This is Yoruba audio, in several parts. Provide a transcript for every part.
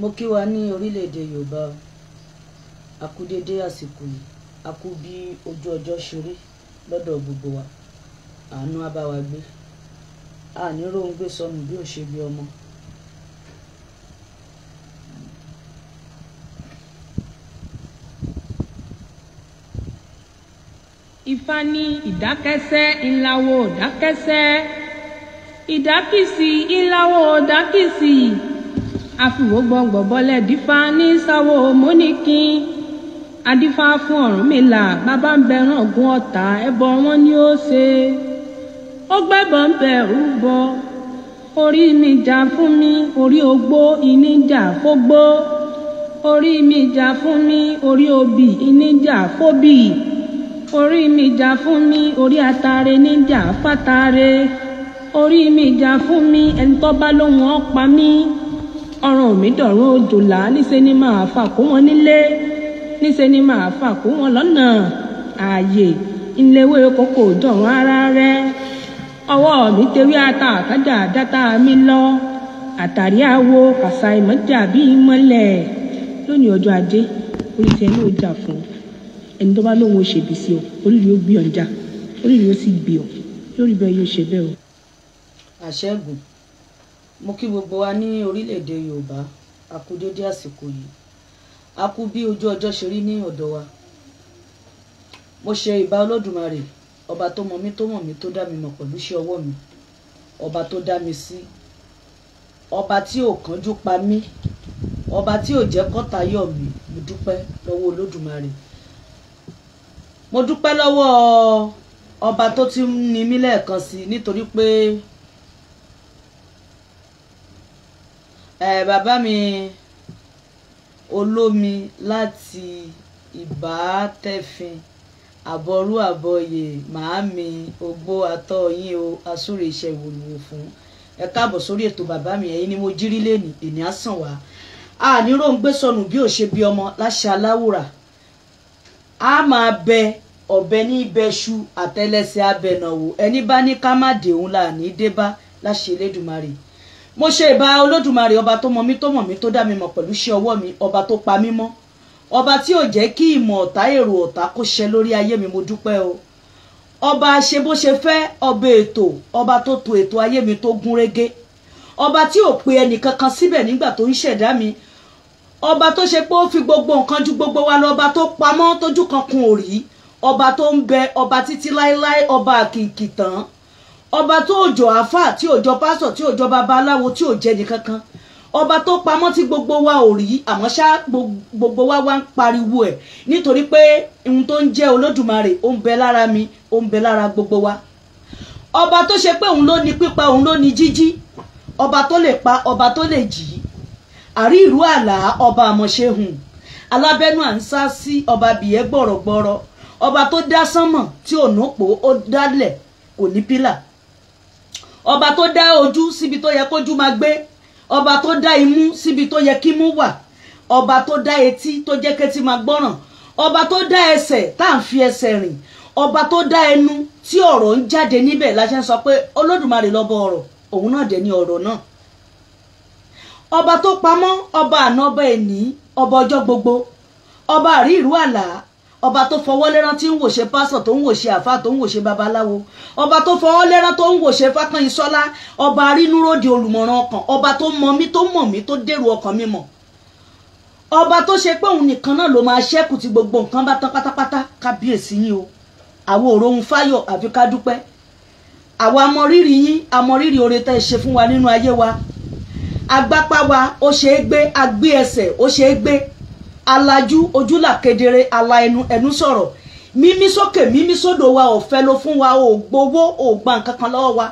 Mo kí wa ní orílẹ̀-èdè Yorùbá, a kú dédé àsìkò yìí, a kú bí ojú ọjọ́ ṣe rí lọ́dọ̀ gbogbo wa, àánú á bá wa gbé, a ní róhun gbé sọnù bí ò ṣe bí ọmọ. Ifá ní ìdákẹ́sẹ́ ńláwó dákẹ́sẹ́, ìdákìsí ńláwó dákìsí, àfiwò gbọ̀ngbọ̀ bọ́lẹ̀ dífá ní sáwó móníkín, adífá fún Ọ̀rúnmìlà bàbá ń bẹ̀ràn ògùn ọ̀tá ẹbọ wọn ni ó ṣe, ó gbẹ́bọ̀ ń bẹ̀rù bọ, orí mi jà fún mi orí ogbó ìníjà fógbó, orí mi jà fún mi orí obì ìníjà fóbì, orí mi jà fún mi orí atare níjà fátare, orí mi jà fún mi ẹni tó bá lóhùn ọ̀pá mi, ọrùn mi dọ̀rùn òjòlá níṣẹ́ ni màá fà kó wọn nílé, níṣẹ́ ni màá fà kó wọn lọ́nà ààyè ìléwé kókò dọ̀rùn ara rẹ, ọwọ́ mi tewé ata àkájà dáta mi lọ, àtàrí àwo àṣà ìmọ̀jà bí ìmọ̀lẹ̀ lónìí ọjọ́ ajé orí tiẹ̀ ló jà fún ẹni tó bá lóhùn ó ṣèbí sí ọ oríire ó gbé ọjà oríire ó sì gbé ọ lórí bẹ́ẹ̀ yóò ṣe bẹ́ẹ̀ o. Àṣẹ́gun, mo kí gbogbo wa ní orílẹ̀-èdè Yorùbá, a kú dédé àsìkò yìí, a kú bí ojú ọjọ́ ṣe rí ní ọ̀dọ̀ wa. Mo ṣe ìbà Olódùmarè, ọba tó mọ̀ mí tó mọ̀ mí tó dá mi mọ̀ pẹ̀lú iṣẹ́ ọwọ́ mi, ọba tó dá mi sí, ọba tí ò kánjú pa mí, ọba tí ò jẹ́ kọ́ta yọ̀ mí. Mo dúpẹ́ lọ́wọ́ Olódùmarè. Mo dúpẹ́ lọ́wọ́ ọba tó ti ń ní mí lẹ́ẹ̀kan sí nítorí pé bàbá mi olómi láti Ìbátẹ́fin àbọ̀rú àbọ̀yè màámi ogbó atọ́yìn o asúrè iṣẹ́ ìwòlùwò fún ẹ káàbọ̀ sórí ètò bàbá mi. Ẹ̀yin ni mo jírí lẹ́nì ènì á sàn wá, a ní róhun gbé sọnù bí ò ṣe bí ọmọ láṣẹ aláwùrà, a máa bẹ ọ̀bẹ ní ibẹ̀ṣu àtẹlẹsẹ̀ abẹnàwò, ẹni bá ní ká má dèhun là ní débá láṣẹ Elédùmarè. Mo ṣe ìbà Olódùmarè, ọba tó mọ̀ mí tó mọ̀ mí tó dá mi mọ̀ pẹ̀lú iṣẹ́ ọwọ́ mi, ọba tó pa mí mọ́, ọba tí ò jẹ́ kí ìmọ̀ ọ̀tá èrò ọ̀tá kó ṣẹ lórí ayé mi. Mo dúpẹ́ o, ọba ṣe bó ṣe fẹ́, ọba ètò, ọba tó tò ètò ayé mi tó gún régé, ọba tí ò pe ẹnì kankan síbẹ̀ nígbà tó ń ṣẹ̀dá mi, ọba tó ṣe pé ó fi gbogbo nǹkan ju gbogbo wa lọ, ọba tó pamọ́ tójú kan kun ò rí, ọba tó ń bẹ, ọba títí láéláé, ọba àkìkì tán, ọba tó òjò àáfà tí òjò pásítọ̀ tí òjò babaláwo tí ò jẹ́ nìkankan, ọba tó pamọ́ tí gbogbo wa ò rí àmọ́ ṣá gbogbo wa wá ń pariwo ẹ̀ nítorí pé ohun tó ń jẹ́ Olódùmarè ó ń bẹ lára mi, ó ń bẹ lára gbogbo wa. Ọba tó ṣe pé òun ló ní pípa, òun ló ní jíjí, ọba tó lè pa, ọba tó lè jì í, àrí ìrú àlá, ọba àmọ̀ṣehùn, alábẹ́nu à ń sá sí, ọba bìyẹ́ gbọ̀rọ̀gbọ̀rọ̀, ọba tó dá sánmọ̀ tí ò nópò, ó dálẹ̀ kò ní pílà, ọba tó dá ojú síbi tó yẹ kójú máa gbé, ọba tó dá imú síbi tó yẹ kímú wà, ọba tó dá etí tó jẹ́ kétí máa gbọ́ràn, ọba tó dá ẹsẹ̀ tá à ń fi ẹsẹ̀ rìn, ọba tó dá ẹnu tí ọ̀rọ̀ ń jáde níbẹ̀ la ṣe ń sọ pé Olódùmarè lọ́bọ ọ̀rọ̀, òun náà dẹ̀ ní ọ̀rọ̀ náà. Ọba tó pamọ́, ọba àná, ọba ẹ̀ní, ọba ọjọ́ gbogbo, ọba àrí ìrú àlá, ọba tó fọwọ́ lẹ́rán tí ń wòṣe pásọ̀ tó ń wòṣe àfà tó ń wòṣe babaláwo, ọba tó fọwọ́ lẹ́rán tó ń wòṣe Fákànyìnsọ́lá, ọba arínúróde olùmọ̀ràn ọkàn, ọba tó mọ̀ mí tó mọ̀ mí tó dèrò ọkàn mi mọ̀, ọba tó ṣe pé òun nìkan náà ló máa ṣẹ́kù tí gbogbo nǹkan bá tán pátápátá. Kábíyèsí yín o, àwọn òrohun fáyọ̀ àfi ká dúpẹ́, àwa mọ rírì yín, àmọ rírì oore tẹ́ ẹ ṣe fún wa nínú ayé wa. Agbápá wa ó ṣe é gbé, agbé ẹsẹ̀ ó ṣe é gbé, alájú ojúlà kedere, ala ẹnu sọ̀rọ̀, mímí sókè mímí sódò wa ọ̀fẹ́ ló fún wa, ò gbowó ò gba nǹkan kan lọ́wọ́ wa,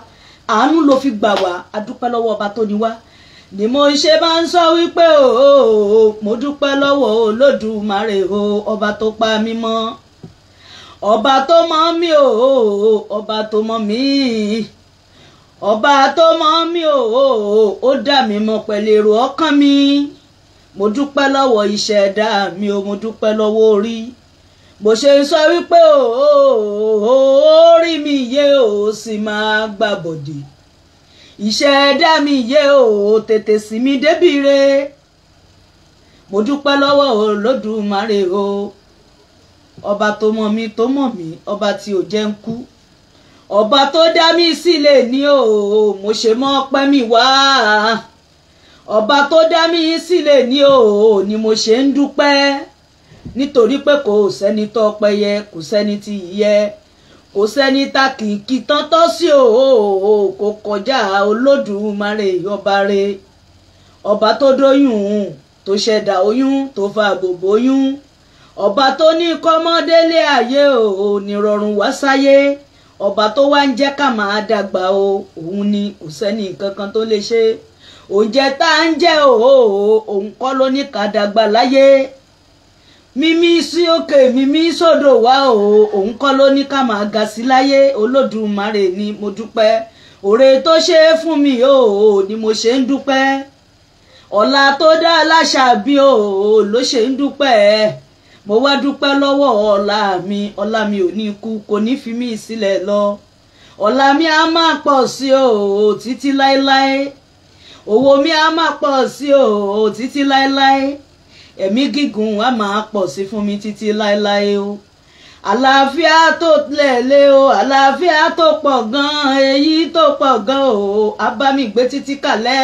àánú ló fi gbà wá. Adúpẹ́ lọ́wọ́ ọba tó ní wá, ni mo ṣe bá ń sọ wípé mo dúpẹ́ lọ́wọ́ Olódùmarè o, ọba tó pa mí mọ́, ọba tó mọ̀ mí o, ọba tó mọ̀ mí, ọba tó mọ̀ mí o, ó dá mi mọ̀ pẹ̀lú èrò ọkàn mi. Mo dúpẹ́ lọ́wọ́ ìṣẹ̀dá mi o, mo dúpẹ́ lọ́wọ́ orí, bó ṣe ń sọ wípé orí mi yé o sì máa gbàbọ̀dè, ìṣẹ̀dá mi yé o tètè sí mi débìre, mo dúpẹ́ lọ́wọ́ Olódùmarè o ọba tó mọ̀ mí ọba tí ò jẹ́ ń kú ọba tó dá mi sílẹ̀ ní o mo ṣe mọ́ ọpẹ́ mi wá ọba tó dá mi sílẹ̀ ní o ni mo ṣe ń dúpẹ́ nítorí pé kò sẹ́ni tó ọpẹ́ yẹ kò sẹ́ni tí yẹ kò sẹ́ni tá kìkì tán tọ́ sí o kò kọjá Olódùmarè ọba rẹ̀ ọba tó dóyún tó ṣẹ̀dá oyún tó fa gbogbo oyún ọba tó ní kọ́mọdélé ayé o nírọ̀rùn wá sáyé ọba tó wá ń jẹ́ ká máa dàgbà o òun ni kò sẹ́ni kankan tó lè ṣe oúnjẹ tá ń jẹ òun kọ́ ló ní ká dàgbà láyé mímí sí òkè mímí sódò wá òun kọ́ ló ní ká máa ga sí láyé Olódùmarè ni mo dúpẹ́ oore tó ṣe fún mi ni mo ṣe ń dúpẹ́ ọlá tó dá láṣà bí ló ṣe ń dúpẹ́ mo wá dúpẹ́ lọ́wọ́ ọlá mi ò ní kú kò ní fi mí sílẹ̀ lọ ọlá mi á máa pọ̀ sí títí láéláé owó mi á máa pọ̀ sí títí láéláé ẹ̀mí gígùn á máa pọ̀ sí fún mi títí láéláé o àlàáfíà tó lẹ̀lé o àlàáfíà tó pọ̀ gan èyí tó pọ̀ gan á bá mi gbé títí kàlẹ́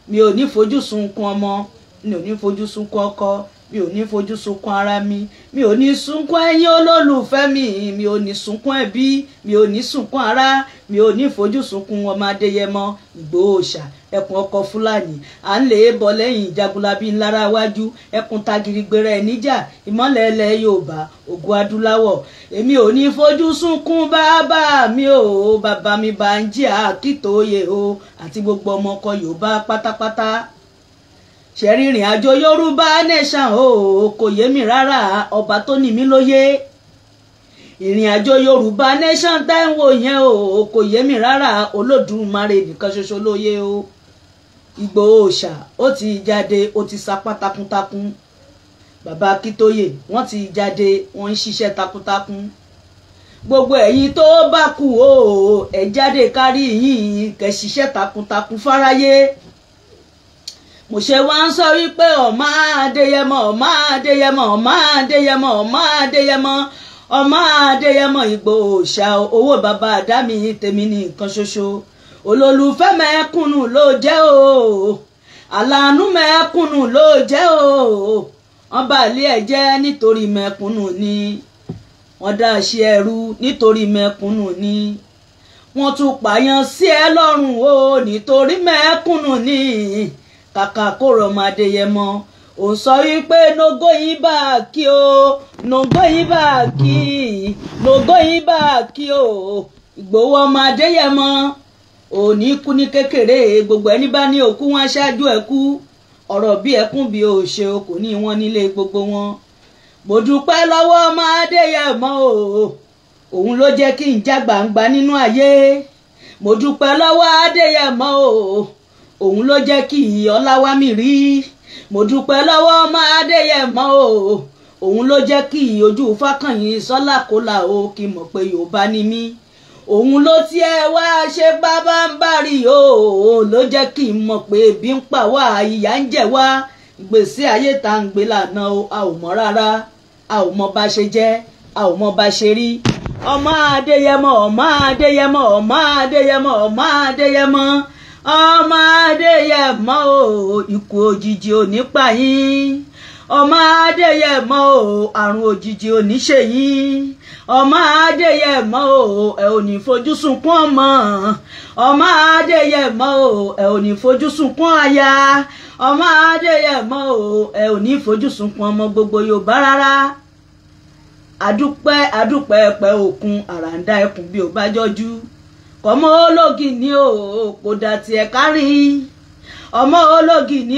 mi ò ní fojú sunkún ọmọ mi ò ní fojú sunkún ọkọ mi ò ní fojú sunkún ara mi ò ní sunkún ẹ̀yin olólùfẹ́ mi ò ní sunkún ẹbí mi ò ní sunkún ara mi ò ní fojú sunkún ọmọ Adéyẹmọ Ìgbòho Òòṣà ẹkùn ọkọ Fúlàní à ń lè bọ lẹ́yìn Jagunlabi ńlára wájú ẹkùn tagirigbèrè níjà ìmọ́lẹ̀ ilẹ̀ Yorùbá ògùn adúláwọ̀ èmi ò ní fojú sunkún bàbá mi o bàbá mi Bánjí Akíntóyè o àti gbogbo ọmọ ọkọ Yorùbá pátápátá ṣẹ̀rí ìrìn àjò Yorùbá nation kò yé mi rárá ọba tó ní mi lóye ìrìn àjò Yorùbá nation tẹ́ ń wò yẹn kò yé mi rárá Olódùmarè nìkan ṣoṣo lóye o Ìgbòho Òòṣà ó ti jáde ó ti sapá takuntakun bàbá Akíntóyè wọ́n ti jáde wọ́n ń ṣiṣẹ́ takuntakun gbogbo ẹ̀yin tó bá kù ẹ jáde kárí yín kẹ́ ṣiṣẹ́ takuntakun fáráyé mo ṣe wá ń sọ wípé ọmọ Adéyẹmọ ọmọ Adéyẹmọ ọmọ Adéyẹmọ ọmọ Adéyẹmọ ọmọ Adéyẹmọ Ìgbòho Òòṣà owó bàbá àdámi tèmi ní nǹkan ṣoṣo olólùfẹ́ mẹ́kúnnù ló jẹ́ àlàánú mẹ́kúnnù ló jẹ́ wọ́n bá ilé ẹ̀ jẹ́ nítorí mẹ́kúnnù ni wọ́n dá ṣe ẹrú nítorí mẹ́kúnnù ni wọ́n tún pààyàn sí ẹ lọ́rùn nítorí mẹ́kúnnù ni kàkà kó rọmọ Adéyẹmọ ò sọ wípé no going back o no going back no going back o Ìgbòho ọmọ Adéyẹmọ ò ní kú ní kékeré gbogbo ẹni bá ní òkú wọn aṣáájú ẹkú ọ̀rọ̀ bí ẹkún bí ò ṣe o kò ní wọn nílé gbogbo wọn mo dúpẹ́ lọ́wọ́ ọmọ Adéyẹmọ òun ló jẹ́ kí n já gbangba nínú ayé mo dúpẹ́ lọ́wọ́ Adéyẹmọ òun ló jẹ́ kí ọlá wá mi rí mo dúpẹ́ lọ́wọ́ ọmọ Adéyẹmọ òun ló jẹ́ kí ojú Fákànyìn sọ́là kólà kí mọ̀ pé Yorùbá ni mí òun ló tiẹ̀ wá ṣe bábá ń bari ló jẹ́ kí n mọ̀ pé ebi ń pa wá ìyà ń jẹ wá ìgbésí ayé tá ń gbé lànà a ò mọ̀ rárá a ò mọ̀ bá ṣe jẹ́ a ò mọ̀ bá ṣe rí ọmọ Adéyẹmọ ọmọ Adéyẹmọ ọmọ Adéyẹmọ ọmọ Adéyẹmọ ọmọ Adéyẹmọ ikú òjijì ò ní pa yín ọmọ Adéyẹmọ àrùn òjijì ò ní ṣe yín ọmọ Adéyẹmọ ẹ ò ní fojú sunkún ọmọ Adéyẹmọ ẹ ò ní fojú sunkún aya ọmọ Adéyẹmọ ẹ ò ní fojú sunkún ọmọ gbogbo Yorùbá rárá adúpẹ́ ẹ̀pẹ́ òkun àràǹdá ẹkùn bí ò bá jọjú ọmọ ológi ni kò dà tiẹ̀ kárí ọmọ ológi ni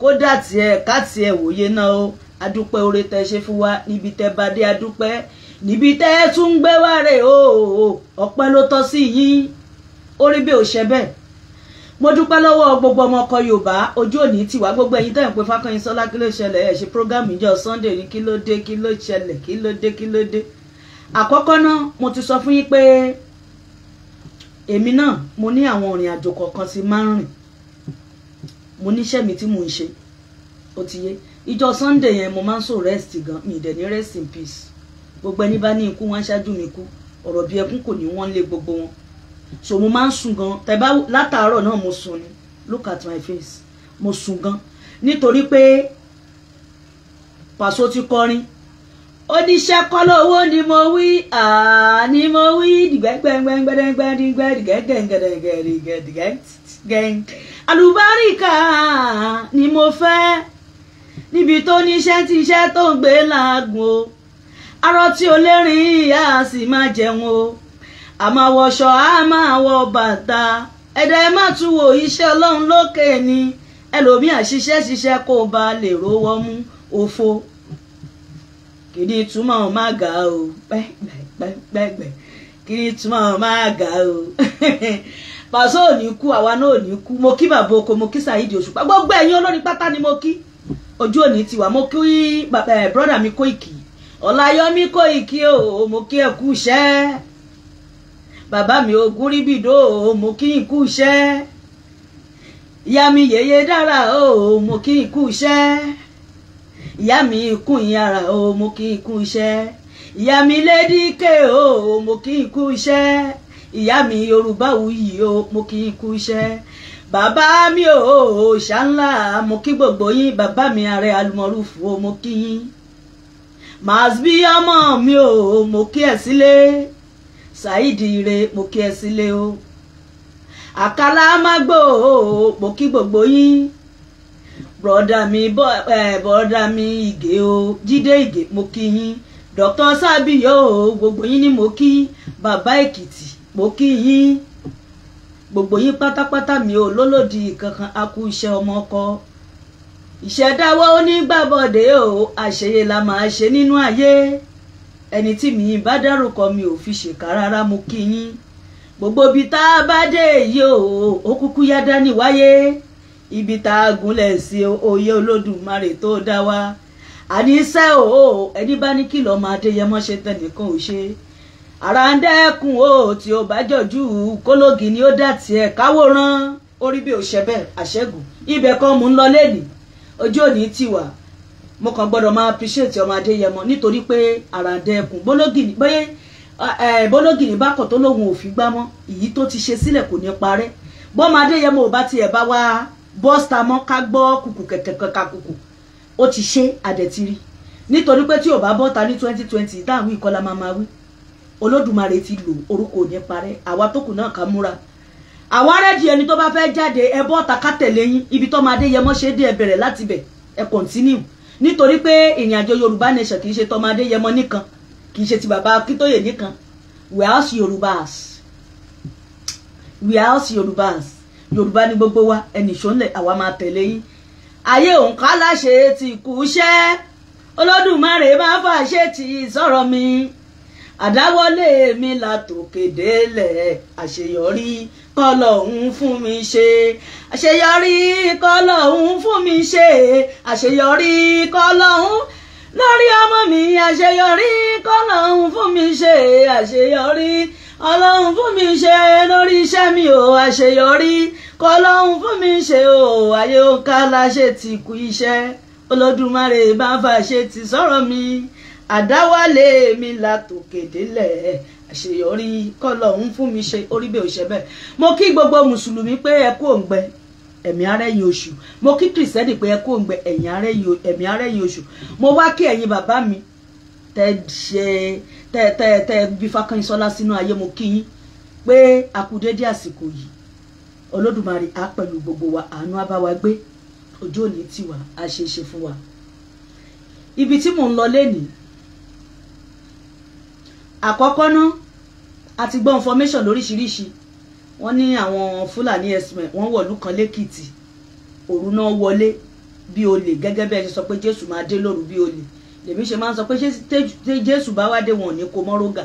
kò dà tiẹ̀ ká tiẹ̀ wòye náà adúpẹ́ oore tẹ́ ṣe fún wa níbi tẹ́ bá dé adúpẹ́ níbi tẹ́ tún gbé wá rè ọpẹ́ ló tọ́ sí yín orí bí ò ṣe bẹ́ẹ̀ mo dúpẹ́ lọ́wọ́ gbogbo ọmọ ọkọ Yorùbá ojú òní tiwa gbogbo ẹ̀yin tẹ́ ń pe Fákànyìn Sọ́lá kí ló ṣẹlẹ̀ ẹ̀ ṣe program ìjọ Sunday ní kí ló dé kí ló ṣẹlẹ̀ kí ló dé àkọ́kọ́ náà mo ti sọ fún yín pé èmi náà mo ní àwọn ìrìn àjò kọ̀ọ̀kan tí máa ń rìn mo níṣẹ́ mi tí mò ń ṣe ó ti yé ìjọ Sunday yẹn mo máa ń so rest gan, mi dẹ̀ ní rest in peace. Gbogbo ẹni bá ní ikú wọn ṣáájú mi kú, ọ̀rọ̀ bí ẹkún kò ní wọ́n lé gbogbo wọn. So mo máa ń sùn gan, tẹ̀bá látàárọ̀ náà mo sùn ni, look at my face, mo sùn gan nítorí pé Paso ti kọrin oníṣẹ́ kọ́ lówó ni mo wí ni mo wí àlùbáríkà ni mo fẹ́ níbi tó níṣẹ́ tí iṣẹ́ tó ń gbé láàgùn o, arọ tí ó lérin ìyá sì máa jẹun o, a máa wọṣọ a máa wọ bàtà, ẹ̀dá ẹ má tún wo iṣẹ́ Ọlọ́run lókè ni, ẹlòmíà ṣiṣẹ́ kó ba lè rówó mú òfo. Kìíní túmọ̀ máa ga o pẹ́pẹ́pẹ́pẹ́, kìíní túmọ̀ máa ga o. Paso ò ní kú, àwa náà ò ní kú. Mo kí bàbá oko, mo kí Saheed Òṣùpá, gbogbo ẹ̀yin olórin pátá ni mo kí. Ojú òní ti wà, mo kí brother mi Koiki, Ọláyọmí Koiki o, mo kí ẹ kú iṣẹ́. Bàbá mi Ògúnríbìdó o, mo kí n kú iṣẹ́. Ìyá mi Yèyé Dára o, mo kí n kú iṣẹ́. Ìyá mi kún ìyára o, mo kí n kú iṣẹ́. Ìyá mi Lédíkè o, mo kí n kú iṣẹ́. Ìyá mi Yorùbáwùyí o, mo kí n kú iṣẹ́. Bàbá mi o ṣànlá, mo kí gbogbo yín. Bàbá mi Ààrẹ Alùmọ̀rúfù o, mo kí yín. Màsbí ọmọ mi o, mo kí ẹ sílé. Saheed Ire, mo kí ẹ sílé o. Àkàlà Mágbò o, mo kí gbogbo yín. Brother mi Ìgè o, Jídé Ìgè, mo kí yín. Dr. Sábìyọ o, gbogbo yín ni mo kí. Bàbá Èkìtì, mo kí yín. Gbogbo yín pátápátá mi ò lólòdì kankan, a kú iṣẹ́ ọmọ ọkọ. Ìṣẹ̀dáwọ́ onígbàbọ̀dé o, àṣeyẹ la máa ṣe nínú ayé. Ẹni tí mi bá dárúkọ mi ò fi ṣèkà rárá, mo kí yín. Gbogbo ibi tá a bá dé yìí o, ó kúkú yá dání wáyé. Ibi tá a gúnlẹ̀ sí oyè Olódùmarè tó dá wa. Àníṣẹ́ o, ẹni bá ní kìlọ̀ máa Adéyẹmọ ṣe tẹnìkan ò ṣe. Ara ń dẹ́kun o, tí ó bá jọ̀jú kólógì ni ó dà tiẹ̀ káwòrán. Orí bí ò ṣe bẹ́ẹ̀ àṣẹ́gun. Ibẹ̀ kan mò ń lọ lẹ́nìí. Ojú òní ti wà. Mo kàn gbọ́dọ̀ máa appreciate ọmọ Adéyẹmọ nítorí pé ara ń dẹ́kun. Bólógì ní bákọ̀ tó lóhun ò fi gbá mọ́. Èyí tó ti ṣe sílẹ̀ kò ní parẹ́. Bọ́mọ Adéyẹmọ ò bá tiẹ̀ bá wá bọ́sta mọ́ ká gbọ́ kùkù kẹ̀kẹ́ ká kùkù. Ó ti ṣe àdẹ̀tìrí. Nítorí pé tí ò bá bọ́ta ní 2020 dáhùn ìkọlá máa wí. Olódùmarè ti lò, orúkọ ò ní parẹ́. Àwa tó kù náà ká múra. Àwa rẹ́dì ẹni tó bá fẹ́ jáde ẹ bọ́ta ká tẹ̀lé yín. Ibi tó máa Adéyẹmọ ṣe dé ẹ bẹ̀rẹ̀ láti bẹ̀ ẹ continue. Nítorí pé ìrìn àjò Yorùbá nation kì í ṣe tọmọ Adéyẹmọ nìkan, kì í ṣe ti bàbá Akíntóyè nìkan. We are also Yorùbás. We are also Yorùbás. Yorùbá ni gbogbo wa, ẹnì ṣónlẹ̀ àwa máa tẹ̀lé yín. Ayé òǹkà láṣẹ ti kú iṣẹ́. Olódùmarè máa fàṣẹ ti sọ̀rọ̀ mi. Àdáwọlé mi látòkè délẹ̀, àṣeyọrí kọ́lọ́hún fún mi ṣe. Àṣeyọrí kọ́lọ́hún fún mi ṣe. Àṣeyọrí kọ́lọ́hún lórí ọmọ mi. Àṣeyọrí kọ́lọ́hún fún mi ṣe. Àṣeyọrí Ọlọ́hun fún mi ṣe lórí iṣẹ́ mi o. Àṣeyọrí kọ́lọ́hún fún mi ṣe o. Ayé òǹkà láṣẹ ti kú iṣẹ́. Olódùmarè bá fàṣẹ ti sọ̀rọ̀ mi. Àdáwálé mi látòkè délẹ̀, àṣeyọrí kọ́lọ́hún fún mi ṣe. Orí bẹ́ẹ̀ ò ṣe bẹ́ẹ̀. Mo kí gbogbo mùsùlùmí pé ẹ kú òǹgbẹ ẹ̀mí arẹ́yìn oṣù. Mo kí kìrìsìtẹ́nì pé ẹ kú òǹgbẹ ẹ̀mí arẹ́yìn oṣù. Mo wá kí ẹ̀yin bàbá mi tẹ bí Fákànyìnsọ́lá sínú ayé, mo kí yín pé a kú dédé àsìkò yìí. Olódùmarè á pẹ̀lú gbogbo wa, àánú á bá wa gbé, ojú òní tì wá, á ṣe é ṣe fún wa. Ibi tí mò ń lọ lénìí, àkọ́kọ́ náà a ti gbọ́ information lóríṣiríṣi. Wọ́n ní àwọn Fúlàní ẹ̀sìn wọ́n wọ̀lú kan lẹ́kìtì, òru náà wọlé bí olè, gẹ́gẹ́ bí ẹ ṣe sọ pé Jésù máa dé lóru bí olè. Lèmi ṣe máa ń sọ pé Jésù bá wá dé wọn ò ní kó mọ́rógà.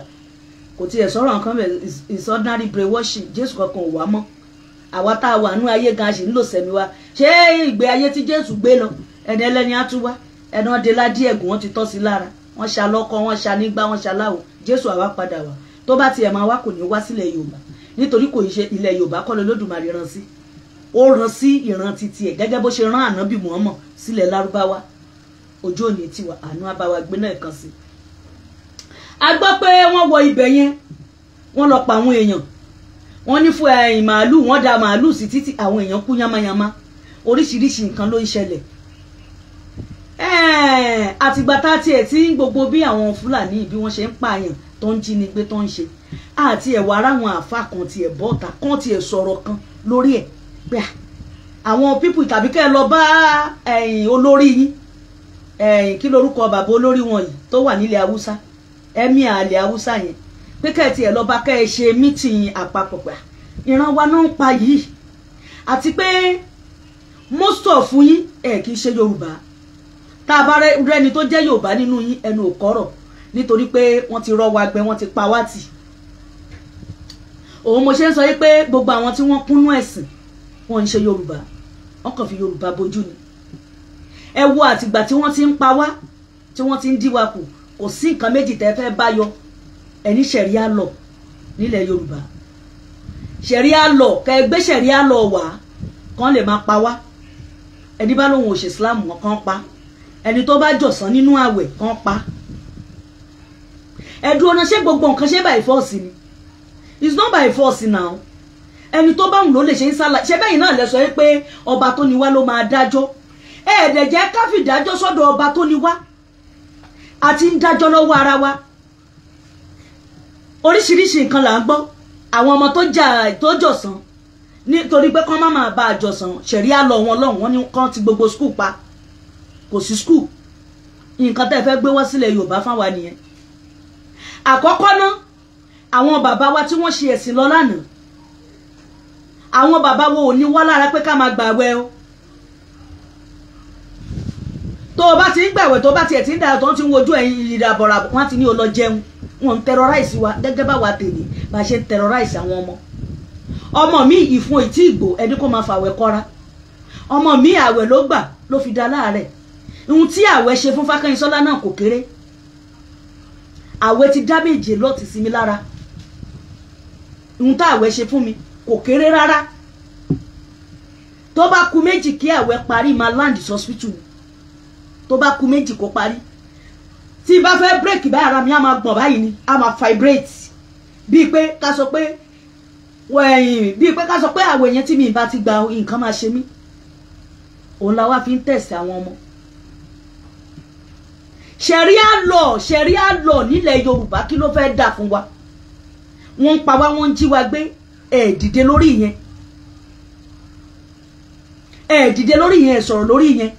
Kò tiẹ̀ sọ̀rọ̀ nǹkan bẹ̀, is ordinary brainwashing. Jésù kankan ò wá mọ́. Àwa tá a wà nú ayé gan ṣì ń lò sẹ́mi wa. Ṣé ìgbé ayé tí Jésù gbé lọ ẹni ẹlẹ́ni á tún wá? Ẹni wọ́n dé ládìí ẹ̀gùn wọn ti tọ́ sí lára. Wọ́n ṣa lọ́kọ, wọ́n ṣa nígbà, wọ́n ṣa láwo. Jésù àwa padà wá. Tó bá tiẹ̀ máa wá kò ní wá sílẹ̀ Yorùbá. Nítorí kò ṣe ilẹ̀ Yorùbá kọ́ l'Olódùmarè rán sí. Ó rán sí ìran titi ẹ̀ gẹ́gẹ́ bó ṣe rán Ànábì Muhammad sílẹ̀ Lárúbáwá. ojú òní tiwa àánú abáwa gbé náà kan sí. A gbọ́ pé wọ́n wọ ibẹ̀ yẹn wọ́n lọ pa àwọn èèyàn wọ́n ní fún ẹ̀yìn màálù wọ́n da màálù sí títí àwọn èèyàn kú yamayama oríṣiríṣi nǹkan ló ń ṣẹlẹ̀. Àtìgbà tá tiẹ̀ tí gbogbo bí àwọn Fúlàní bí wọ́n ṣe ń pààyàn tó ń jínigbé tó ń ṣe àti ẹ̀wà ara àwọn àáfàá kan tiẹ̀ bọ́ta kan tiẹ̀ sọ̀rọ̀ kan lórí ẹ̀ pé àwọn pípù tàbí kẹ́ ẹ lọ bá olórí yín kí lorúkọ bàbá olórí wọn yìí tó wà nílẹ̀ Haúsá ẹ̀mí àlẹ́ Haúsá yẹn pé kẹ́ ẹ tiẹ̀ lọ bá kẹ́ ẹ ṣe mítìn àpapọ̀ pé ìran wa náà ń pa yìí àti pé most of yín kì í ṣe Yorùbá tá a bá rẹ́ni tó jẹ́ Yorùbá nínú yín ẹnu ò kọ́rọ̀ nítorí pé wọ́n ti rọ́ wa gbẹ wọ́n ti pa wá tì. Òun mo ṣe ń sọ yí pé gbogbo àwọn tí wọ́n kúnnú ẹ̀sìn wọ́n ń ṣe Yorùbá wọ́n kàn fi Yorùbá bojú ni. Ẹ wo àtìgbà tí wọ́n ti ń pa wá tí wọ́n ti ń dí wa kù kò sí nǹkan méjì tẹ́ fẹ́ bá yọ ẹni ṣẹ̀ríà lọ nílẹ̀ Yorùbá. Ṣẹ̀ríà lọ kẹ́ ẹ gbé ṣẹ̀ríà lọ wá kán lè máa pa wá ẹni bá lóun ò ṣe Islam wọn kàn pa ẹni tó bá jọ̀sán nínú àwẹ̀ kàn pa. Ẹ̀dùn ọ̀nà ṣé gbogbo nǹkan ṣe by force ni it's not by force now ẹni tó bá wùn ló lè ṣe ń sálà ṣe bẹ́yìn náà lẹ sọ pé ọba tó ní wá ló máa dájọ́ ẹ̀ẹ́dẹ̀ jẹ́ ká fi dájọ́ sọ́dọ̀ ọba tó ní wá àti ń dájọ́ lọ́wọ́ ara wa oríṣiríṣi nǹkan là ń gbọ́ àwọn ọmọ tó jọ̀sán nítorí pé kán má máa bá a jọ̀sán ṣẹ̀ríà lọ wọn lọ́hùn wọn ní kán ti gbogbo skul pa kò sí skul nǹkan tẹ́ fẹ́ gbé wá sílẹ̀ Yorùbá fáwa nìyẹn. Àkọ́kọ́ náà àwọn bàbá wa tí wọ́n ṣe ẹ̀sìn lọ lánàá àwọn bàbá wo ò ní wá lára pé ká máa gbààwẹ̀ o tó o bá ti ń gbààwẹ̀ tó bá tiẹ̀ ti ń dà tó ń ti ń wojú ẹ̀yìn ìdàbọ̀rà wọ́n ti ní o lọ jẹun wọn ń terrorize wa gẹ́gẹ́ bá wa tèmi bá ṣe ń terrorize àwọn ọmọ mi ìfun ètí ìgbò ẹni kó máa fàwẹ̀ kọ́ra ọmọ mi àwẹ̀ ló gbà ló fi da láàrẹ̀ ohun tí àwẹ̀ ṣe fún Fákẹ́yìnsọ́lá náà kò kéré àwẹ̀ ti dá méje lọ́ọ̀tì sí mi lára ohun tá àwẹ̀ ṣe fún mi kò kéré rárá tó bá kù méjì kí àwẹ̀ parí máa land hospital tó bá kù méjì kó parí tí bá fẹ́ break báyìí ara mi á máa gbọ̀n báyìí ni á máa vibrate bíi pé ká sọ pé àwẹ̀ yẹn tí mi bá ti gba nǹkan máa ṣe mí òun la wá fi ń tẹ̀sí àwọn ọmọ. ṣẹ̀ríà lọ nílẹ̀ Yorùbá kí ló fẹ́ dà fún wa wọ́n ń pa wá wọ́n ń jí wa gbé dìde lórí yẹn dìde lórí yẹn sọ̀rọ̀ lórí yẹn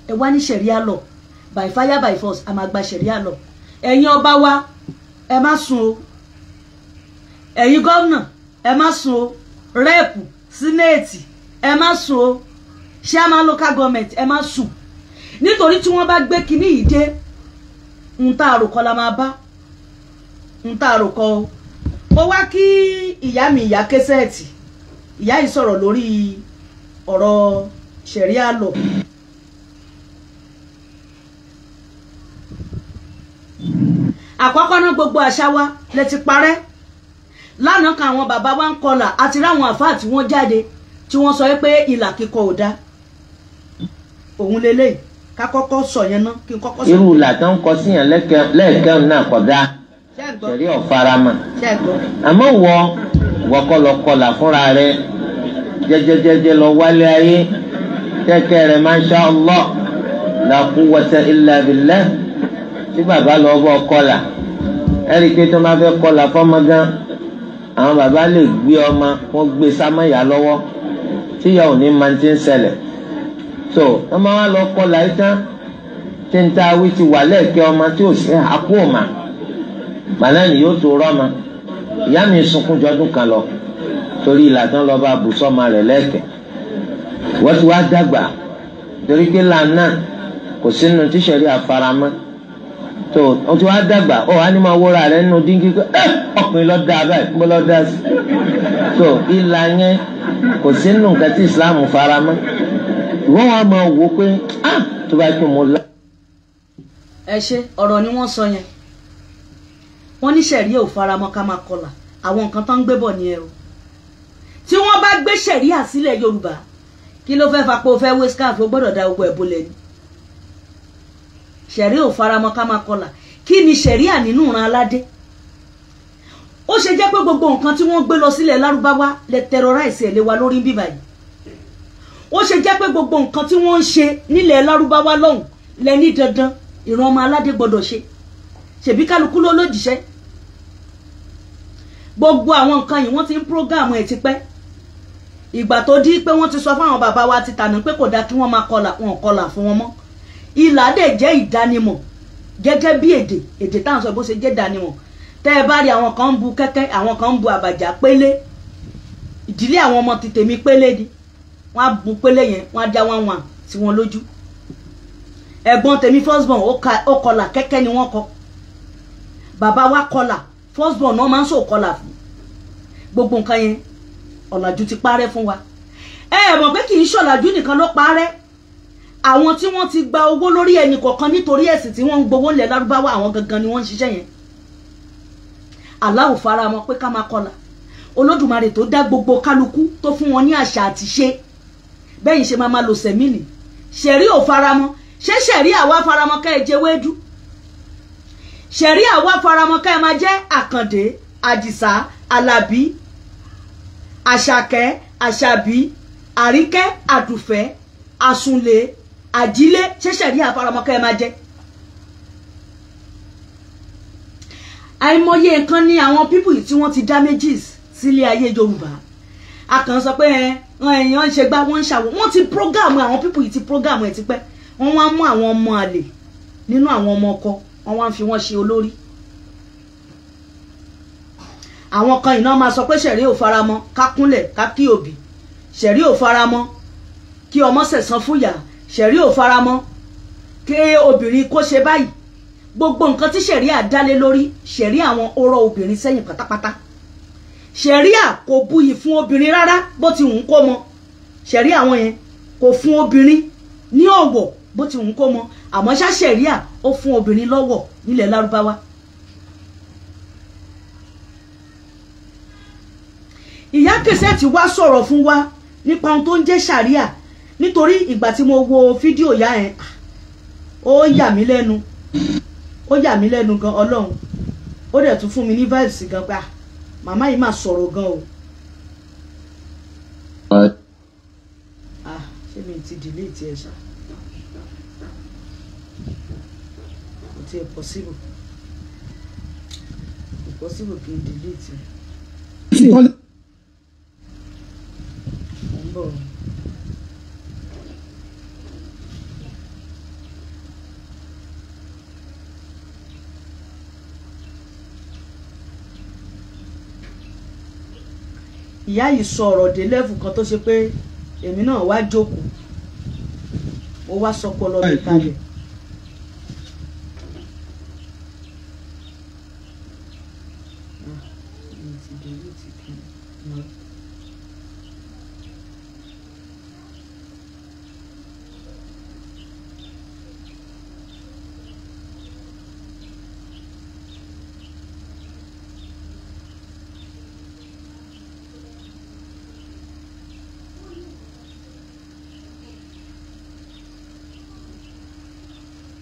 ẹ wá ní ṣẹ̀ríà lọ by fire by force a máa gba ṣẹ̀ríà lọ. Ẹ̀yin ọba wa ẹ má sùn o ẹ̀yin gómìnà ẹ má sùn o rẹ́ẹ̀pù sínéètì ẹ má sùn o chairman local government ẹ má sùn nítorí tí wọ́n bá gbé kinní yìí dé ń tá àròkọ la máa bá ń tá àròkọ o. Mo wá kí ìyá mi ìyá kẹsẹ̀tì ìyá yìí sọ̀rọ̀ lórí ọ̀rọ̀ ṣẹ̀ríà lọ. Àkọ́kọ́ náà gbogbo àṣà wa lẹ ti parẹ́ lánàá kan àwọn bàbá wa ń kọlà àti ráwọn àfáà tí wọ́n jáde tí wọ́n sọ pé ìlà kíkọ ò dá òun lélẹ̀ ká kọ́kọ́ sọ yẹn ná kí n kọ́kọ́ sọ. irú ìlà tó ń kọ síyàn lẹ́ẹ̀kẹ́ náà kọ̀ dá ṣẹ̀rí ọ̀farama àmọ́ wọ́kọ́lọ́kọlà fúnra rẹ jẹ́jẹ́jẹ́jẹ́ lọ wálé ayé kẹ́kẹ́ rẹ̀ masha Allah la quwwata illa billah tí bàbá lọ bọ́ kọlà ẹ̀rí pé tó máa fẹ́ kọlà fọ́mọ gan àwọn bàbá lè gbé ọmọ wọn gbé sámẹ́yà lọ́wọ́ tíyà ò ní máa ti ń ṣẹlẹ̀ so ọmọ wa lọ kọlà yìí tán tí ń ta awí ti wà lẹ́ẹ̀kẹ́ ọmọ tí ò sí àpò ọ̀mà gbàlẹ́ ni yóò tó rọ́mọ ìyá mi sunkún jọdún kan lọ torí ìlàtàn lọ bá bù sọ́mọ rẹ̀ lẹ́ẹ̀kẹ́ wọ́n ti wá dàgbà torí pé lànà kò sínú tíṣẹ̀rí àfaramọ́ tó o ti wá dàgbà ó wá ní máa wúra rẹ̀ nínú díngí pé ọkùnrin lọ dá báyìí mo lọ dá sí so ìlà yẹn kò sínú nǹkan tí Islam faramọ́ ìwọ́n wa máa wò pé tó bá kí mo lá. ẹ ṣe ọ̀rọ̀ ni wọ́n sọ yẹn wọ́n ní ṣẹ̀ríà ò faramọ́ ká máa kọlà àwọn nǹkan tó ń gbé bọ̀ nìyẹn o tí wọ́n bá gbé ṣẹ̀ríà sílẹ̀ Yorùbá kí ló fẹ́ fapò fẹ́ wé scarf ó gbọ́dọ̀ da gbogbo ẹ̀ bolẹ̀ ni ṣẹ̀rí ò faramọ́ ká máa kọlà. Kí ni ṣẹ̀ríà nínú ìran aládé? Ó ṣe jẹ́ pé gbogbo nǹkan tí wọ́n gbé lọ sílẹ̀ Lárúbáwá lè terrorize ẹ̀ lé wa lórí bíbá yìí. Ó ṣe jẹ́ pé gbogbo nǹkan tí wọ́n ń ṣe nílẹ̀ Lárúbáwá lọ́hùn lẹ ní dandan ìran ọmọ aládé gbọ́dọ̀ ṣe. Ṣebí kálukú ló lòdìṣẹ́. Gbogbo àwọn nǹkan yìí wọ́n ti ń program ẹ̀ tipẹ́. Ìgbà tó di pé wọ́n ti sọ fún àwọn bàbá wa ti tànà pé kò dá kí wọ́n máa kọlà, wọn kọlà fún wọn mọ́. Ìlà dẹ̀ jẹ́ ìdánimọ̀ gẹ́gẹ́ bí èdè táwọn sọ bó ṣe jẹ́ ìdánimọ̀. Tẹ́ ẹ bá rí àwọn kan ń bu kẹ́kẹ́, àwọn kan ń bu àbàjá pélé. Ìdílé àwọn ọmọ ti tèmi pélé ni. Wọ́n á bu pélé yẹn, wọ́n á já wọn sí wọn lójú. Ẹ̀gbọ́n tèmi firstborn ó kọlà kẹ́kẹ́ ni wọ́n kọ. Bàbá wa kọlà, firstborn náà máa ń sọ kọlà fún. Gbogbo nǹkan yẹn ọ̀làjú ti parẹ́ fún wa. Mọ̀ pé kì í ṣọ̀làjú nìkan ló parẹ́. Àwọn tí wọ́n ti gba owó lórí ẹnì kọ̀ọ̀kan nítorí ẹ̀sìn tí wọ́n ń gbowó lẹ̀ Lárúbáwá, àwọn gangan ni wọ́n ń ṣiṣẹ́ yẹn. Allah ò faramọ́ pé ká máa kọlà. Olódùmarè tó dá gbogbo kálukú tó fún wọn ní àṣà àti ṣe. Bẹ́yìn ṣe máa lo sẹ̀mínì. Ṣẹ̀rí ò faramọ́. Ṣé ṣẹ̀rí àwa faramọ́ ká ẹ jẹ wédú? Ṣẹ̀rí àwa faramọ́ ká ẹ máa jẹ́ Àkàndé, Àdìsá, Àlàbí, Àṣàkẹ́, Àṣàbí, Àríkẹ́, Àdùfẹ́, Àsùnlé, Àjílé. Ṣé ṣẹ̀rí àfaramọ́ ká ẹ máa jẹ́? Àìmọye nǹkan ní àwọn people yìí tí wọ́n ti damages sílé ayé Yorùbá. A kàn sọ pé èèyàn ń ṣe gbá wọ́n ń ṣàwọ̀. Wọ́n ti program àwọn people yìí ti program ẹ̀ tipẹ́. Wọ́n wá mú àwọn ọmọ àlè nínú àwọn ọmọ ọkọ, wọ́n wá ń fi wọ́n ṣe olórí. Àwọn kan iná máa sọ pé ṣẹ̀rí ò faramọ́ ká kúnlẹ̀ ká kí òbí. Ṣẹ̀rí ò faramọ́ kí ọmọ sẹ̀san fúyà. Ṣẹ̀rí ò faramọ́ kí obìnrin kó ṣe báyìí. Gbogbo nǹkan tí ṣẹ̀ríà dálé lórí, ṣẹ̀ríà àwọn ó rọ obìnrin sẹ́yìn pátápátá. Ṣẹ̀ríà kò buyì fún obìnrin rárá bó ti wùn kó mọ. Ṣẹ̀ríà àwọn yẹn kò fún obìnrin ní ọ̀wọ̀ bó ti wùn kó mọ. Àmọ́ ṣá ṣẹ̀ríà ó fún obìnrin lọ́wọ̀ nílẹ̀ Lárúbáwá. Ìyá Kẹsẹ̀tì wá sọ̀rọ̀ fún wa nípa ohun tó ń jẹ́ ṣàríà. Nítorí ìgbà tí mo wo fídíò ìyá yẹn, ó yà mí lẹ́nu. Ó yà mí lẹ́nu gan Ọlọ́run. Ó dẹ̀ tún fún mi ní vibes gan pé màmá yìí máa sọ̀rọ̀ gan o. Ṣé mi ti delete ẹ̀ ṣá? Kò tí ẹ̀ possible. Possible kí n delete ẹ̀. Ìyá yìí sọ ọ̀rọ̀ dé level kan tó ṣe pé èmi náà wá jókòó. Ó wá sọpọlọ mi kalẹ̀.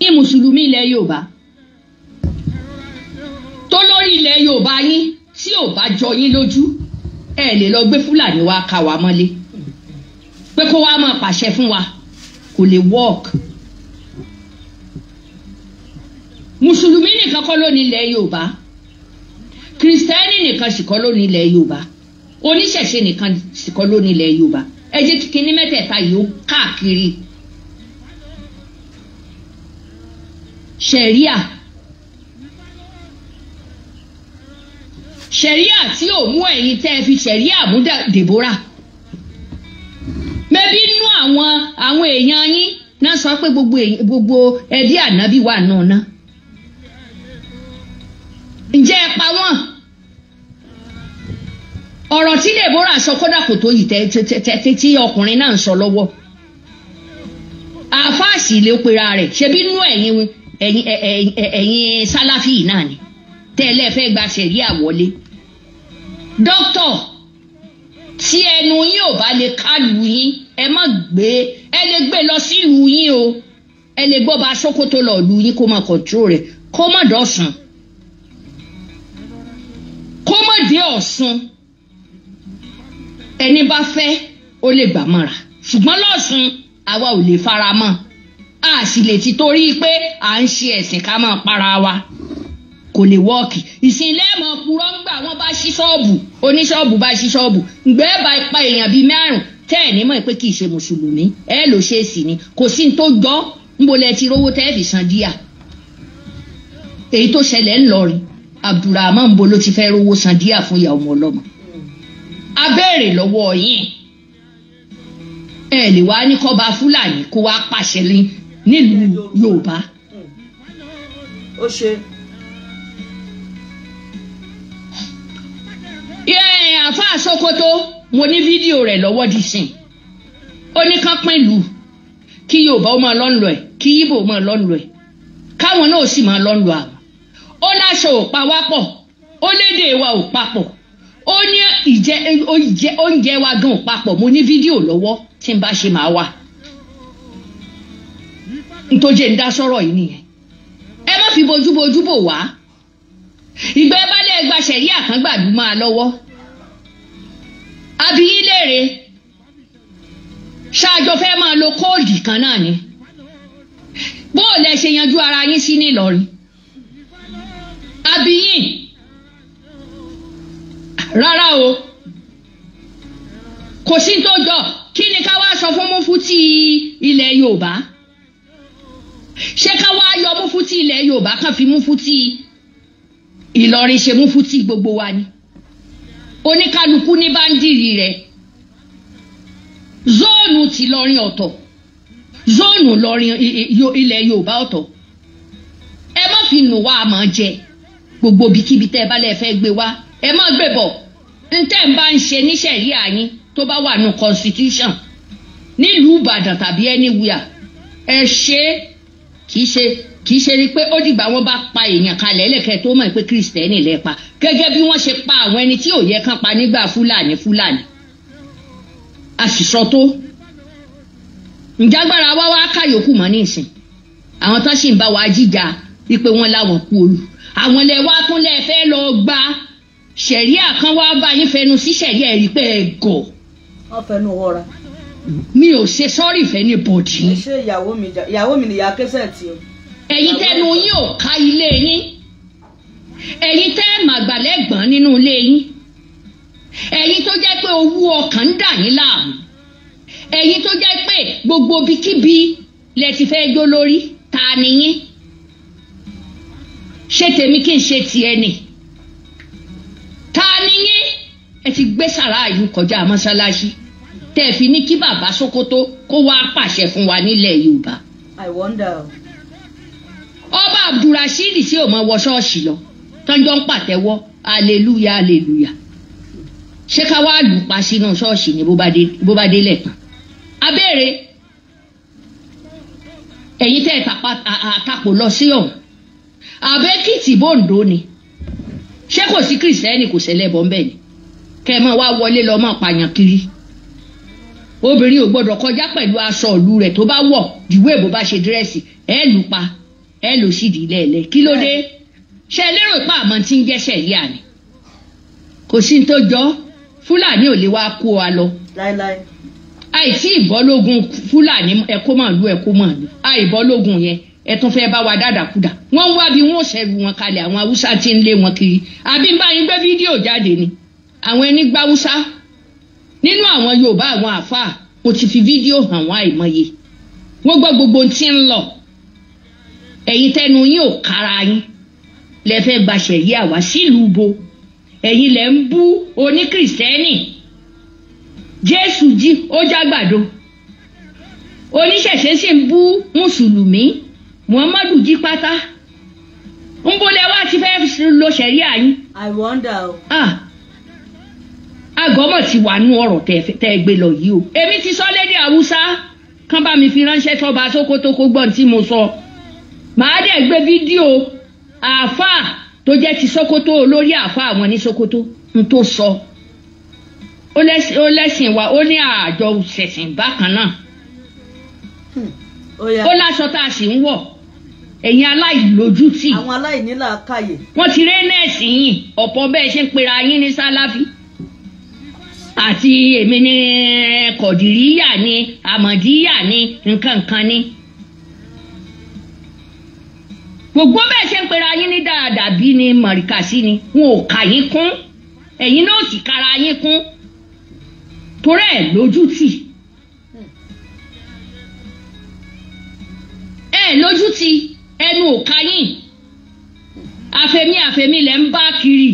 Ní mùsùlùmí ilẹ̀ Yorùbá tó lórí ilẹ̀ Yorùbá yín tí ò bá jọ yín lójú, ẹ lè lọ gbé Fúlàní wá ká wa mọ́lé pé kó wá máa pàṣẹ fún wa, kò lè work. Mùsùlùmí nìkan kọ́ ló ní ilẹ̀ Yorùbá, Kìrìsìtẹ́nì nìkan sì kọ́ ló ní ilẹ̀ Yorùbá, oníṣẹ̀ṣe nìkan sì kọ́ ló ní ilẹ̀ Yorùbá. Ẹ jẹ́ kí kíní mẹ́tẹ̀ẹ̀ta yìí ó káàkiri. Ṣẹ̀ríà tí ò mú ẹ̀yin tẹ́ fi ṣẹ̀ríà mú Deborah. Mẹ́bí inú àwọn èèyàn yín náà sọ pé gbogbo ẹbí ànábì wà náà ná. Ǹjẹ́ ẹ pa wọ́n? Ọ̀rọ̀ tí Deborah sọ kódà kò tó yìí tí ọkùnrin náà ń sọ lọ́wọ́. Àfáàsì lè pera rẹ̀ ṣebí inú ẹ̀yin sálàfì náà ni tẹ́lẹ̀ fẹ́ gba ṣẹ̀ríà wọlé. Dókítà tí ẹnu yín ò bá lè kálù yín, ẹ má gbé, ẹ lè gbé lọ sílùú yín o, ẹ lè gbọ́ bá Sókótó lọ lu yín kó máa control rẹ̀ kó má dọ̀sùn kó má dé Ọ̀ṣun ẹni bá fẹ́ ó lè gbà mọ́ra ṣùgbọ́n lọ́sùn àwa ò lè fara mọ́ a sì lè ti torí pé à ń ṣe ẹ̀sìn ká máa para wa kò lè wọ́ọ̀kì ìsìnlẹ̀ mọ̀ purọ́ ń gbà wọ́n bá ṣí ṣọ́ọ̀bù oníṣọ́ọ̀bù bá ṣí ṣọ́ọ̀bù ǹgbẹ́ bá pa èèyàn bíi 5 tẹ́ ẹ̀ ní mọ̀ pé kì í ṣe mùsùlùmí ẹ ló ṣe é sì ni kò sí ní tó jọ́ ń bolẹ̀ ti rówó tẹ́ fi san díà èyí tó ṣẹlẹ̀ ńlọrin Abdulrahman bo ló ti fẹ́ rówó san díà fún ìyá ọmọ ọlọ́mọ a béèrè lọ́wọ́ yín ẹ lè wá ní kọ́ba Fúlàní kó wá pàṣẹ nílùú Yorùbá. ó ṣe. àfáà Sókótó mo ní fídíò rẹ̀ lọ́wọ́ di sìn ó ní kán pín ìlú kí Yorùbá ó máa lọ́nlọ́ ẹ̀ kí Ìgbò máa lọ́nlọ́ ẹ̀ káwọn náà sì máa lọ́nlọ́ àwọn ó láṣọ ò pa wá pọ̀ ó lédè wa ò papọ̀ ó ní oúnjẹ wa gan ò papọ̀ mo ní fídíò lọ́wọ́ tí n bá ṣe máa wà nítorí ń dá sọ̀rọ̀ yìí nìyẹn ẹ má fi bojúbojú bò wá ìgbà ẹ bá lè gba ṣẹ̀rí àkàngbàdú máa lọ́wọ́ àbí yín léèrè ṣáàjọ fẹ́ máa lo kóòdì kan náà ni bó o lẹ ṣe yanjú ara yín sí nílọrin àbí yín rárá o kò sí tó jọ kí ni ká wá sọ fún Mufti ilẹ̀ Yorùbá ṣé ká wá yọ Mufti ilẹ̀ Yorùbá kan fi Mufti Ìlọrin ṣe Mufti gbogbo wa ni oníkálukú ní báńdìrì rẹ̀ zóònù ti lọrin ọ̀tọ̀ zóònù lọrin ilẹ̀ Yorùbá ọ̀tọ̀ ẹ má fi nù wá máa jẹ gbogbo bíkíbi tẹ́ ẹ bá lè fẹ́ gbé wá ẹ má gbé bọ̀ ntẹ́ ń bá ń ṣe ní ṣẹ̀ríà yín tó bá wà nù constitution nílùú Ìbàdàn tàbí anywhere ẹ ṣe kì í ṣe rí pé ó dìgbà wọn bá pa èèyàn kalẹ̀ lẹ́kẹ̀ẹ́ tó mọ̀ pé Kristẹni lẹ́ pa gẹ́gẹ́ bí wọ́n ṣe pa àwọn ẹni tí ò yẹ kán pa nígbà Fúlàní àṣìṣọ tó ǹjágbára wá káyòkù mọ́ ní ìsìn àwọn tó sì ń bá wa jíjà wípé wọ́n láwọn kú olú àwọn ilẹ̀ wa tún lẹ́ fẹ́ lọ gba ṣẹ̀ríà kan wá bá yín fẹnu sí ṣẹ̀ríà rí pé ẹ gọ̀. wọ́n fẹnu wọra. mi ò ṣe sọ́ọ̀rì fẹ́ ní bọ̀dì. ṣé ìyàwó mi nìyá kẹsẹ̀ tí o. ẹ̀yin tẹnu yín ò ká ilé yín ẹ̀yin tẹ́ màgbàlẹ́gbọ̀n nínú ilé yín ẹ̀yin tó jẹ́ pé owó ọkàn ń dà yín láàmú ẹ̀yin tó jẹ́ pé gbogbo bíkíbi lẹ ti fẹ́ jó lórí ta ni yín ṣé tèmi kí n ṣe tiẹ̀ ni ta ni yín ẹ ti gbé sàrà yìí kọjá mọ́ṣáláṣí tẹ́ ẹ fi ní kí bàbá Sókótó kó wá pàṣẹ fún wa nílẹ̀ Yorùbá. I wonder. ọba Abdulrasheed tí ò mọ wọ ṣọ́ọ̀ṣì lọ tọ́jọ́ ń pàtẹ́wọ́ aleluya aleluya ṣé ká wá lù pa sínú ṣọ́ọ̀ṣì ni bó bá délẹ̀ tán abẹ́rẹ́ ẹ̀yin tẹ́ ẹ̀ àtàpọ̀ lọ sí ọ̀hún àbẹ́kìtì bòǹdó ni ṣé kò sí Kristẹni kò ṣẹlẹ́bọ̀ ń bẹ̀ ni kẹ́ ẹ máa wá wọlé lọ máa pààyàn kiri obìnrin ò gbọdọ̀ kọjá pẹ̀lú aṣọ ìlú rẹ̀ tó bá wọ̀ ìwé ìbò bá ṣe dírẹ́sì ẹ lù pa ẹ lò sídìí lẹ́ẹ̀lẹ́ kí ló dé ṣe lérò pé àmọ́ tí ń jẹ́ ṣẹ̀ríà ni kò sí ní tó jọ Fúlàní ò lè wá kó wa lọ láíláí àìsí ìbọ́lógún Fúlàní ẹ̀kọ́ màlúù àìbọ́lógún yẹn ẹ tún fẹ́ bá wa dàdàkúdà wọ́n ń wá bí wọ́n ṣẹ́gun wọn kalẹ̀ àwọn Haúsá tí ń lé wọn kiri àbí ń bá yín gbé fídíò jáde ni àwọn ẹni gbá Haúsá nínú àwọn Yorùbá àwọn àfáà mo ti fi fídíò hàn wọ́n àìmọye wọ́n gbọ́ gbogbo tí ń lọ ẹ̀yin tẹnu yín ò kára yín lẹ fẹ́ gba ṣẹ̀ríà wá sílùú bo ẹ̀yin lẹ ń bú oní Kristẹni Jésù jí ó jágbàdo oníṣẹ̀ṣe sì ń bú Mùsùlùmí Muhammadu jí pátá ń bolẹ̀ wá ti fẹ́ lo ṣẹ̀ríà yín. I wonder. Àgọ́mọ̀ ti wà nú ọ̀rọ̀ tẹ́ gbé lọ yìí o èmi ti sọ lédè Haúsá kán bá mi fi ránṣẹ́ tọ́ba Sókótó kó gbọ́n tí mo sọ màá dẹ̀ gbé fídíò àáfàá tó jẹ́ ti Sókótó olórí àáfàá àwọn ní Sókótó ń tó sọ ó lẹ́sìn wa ó ní àjọ ṣẹ̀sìn bákan náà ó láṣọ tá a sì ń wọ̀ ẹ̀yin aláìlójútì àwọn aláìnílàákàyè wọ́n ti rẹ́ nẹ́ẹ̀sì yìí ọ̀pọ̀ bẹ́ẹ̀ ṣe ń pera yín ní sáláfí àti èmi ní kọ̀dìríyà ní àmọ̀díyà ní nǹkan ní gbogbo bẹ́ẹ̀ ṣe ń pera yín ní dáadáa bí ní mọ̀ríkàsí ni wọn ò kà yín kún ẹ̀yin náà sì kára yín kún torí ẹ̀ lójútì lójútì ẹnu ò ká yín àfẹ̀mí lẹ̀ ń bá kiri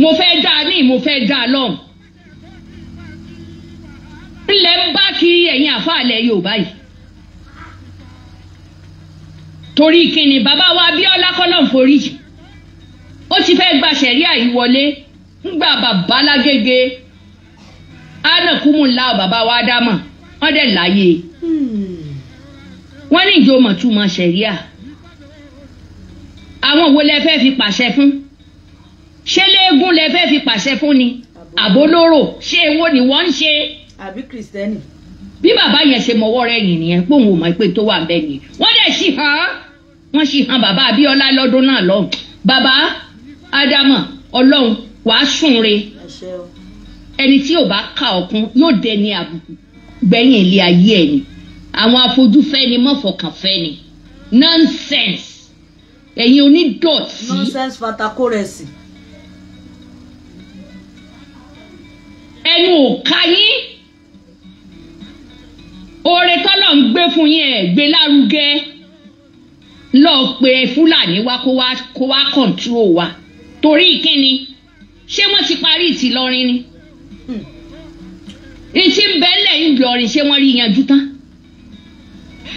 mo fẹ́ dá ní mo fẹ́ dá lọ́hùn lẹ̀ ń bá kiri ẹ̀yin àfàlẹ̀ Yorùbá yìí torí kíni bàbá wa Abíọ́lá kọ́lọ́n foríjì ó ti fẹ́ gba ṣẹ̀ríà yìí wọlé ńgbà bàbá lágége ánàkúmùlá bàbá wa dámọ̀ wọ́n dẹ̀ láyé wọ́n ní ìjọ mọ̀túmọ̀ ṣẹ̀ríà àwọn wo lẹ fẹ́ fi pàṣẹ fún ṣé léegun lẹ fẹ́ fi pàṣẹ fún ni àbólóró ṣé èwo ni wọ́n ń ṣe àbí kìrìsìtẹ́nì bí bàbá yẹn ṣe mọwọ́ rẹ̀ yìí nìyẹn pé òun ò mọ̀ pé tó wà bẹ́ẹ̀ ni wọ́n dẹ̀ sì hàn wọ́n sì hàn bàbá Abíọ́lá lọ́dún náà lọ bàbá Ádámọ̀ Ọlọ́run wàá sùn re ẹni tí ò bá ka ọ̀kun yóò dẹni àbùkù gbẹ̀yìn ilé ayé ẹ̀ ni àwọn afojúfẹ́ ni mọ́fọkànfẹ́ ni nonsense ẹ̀yin onídọ̀tí nonsense fatakórẹ̀sì ẹnu ò ká yín oore tọ́lọ̀ ń gbé fún yín ẹ̀ gbé lárugẹ lọ pé Fúlàní wá kó wá kọ̀ǹtúrò wa torí kíni ṣé wọ́n ti parí ìtìlọrin ni ìtì ń bẹ́lẹ̀ Ìlọrin ṣé wọ́n rí yanjú tán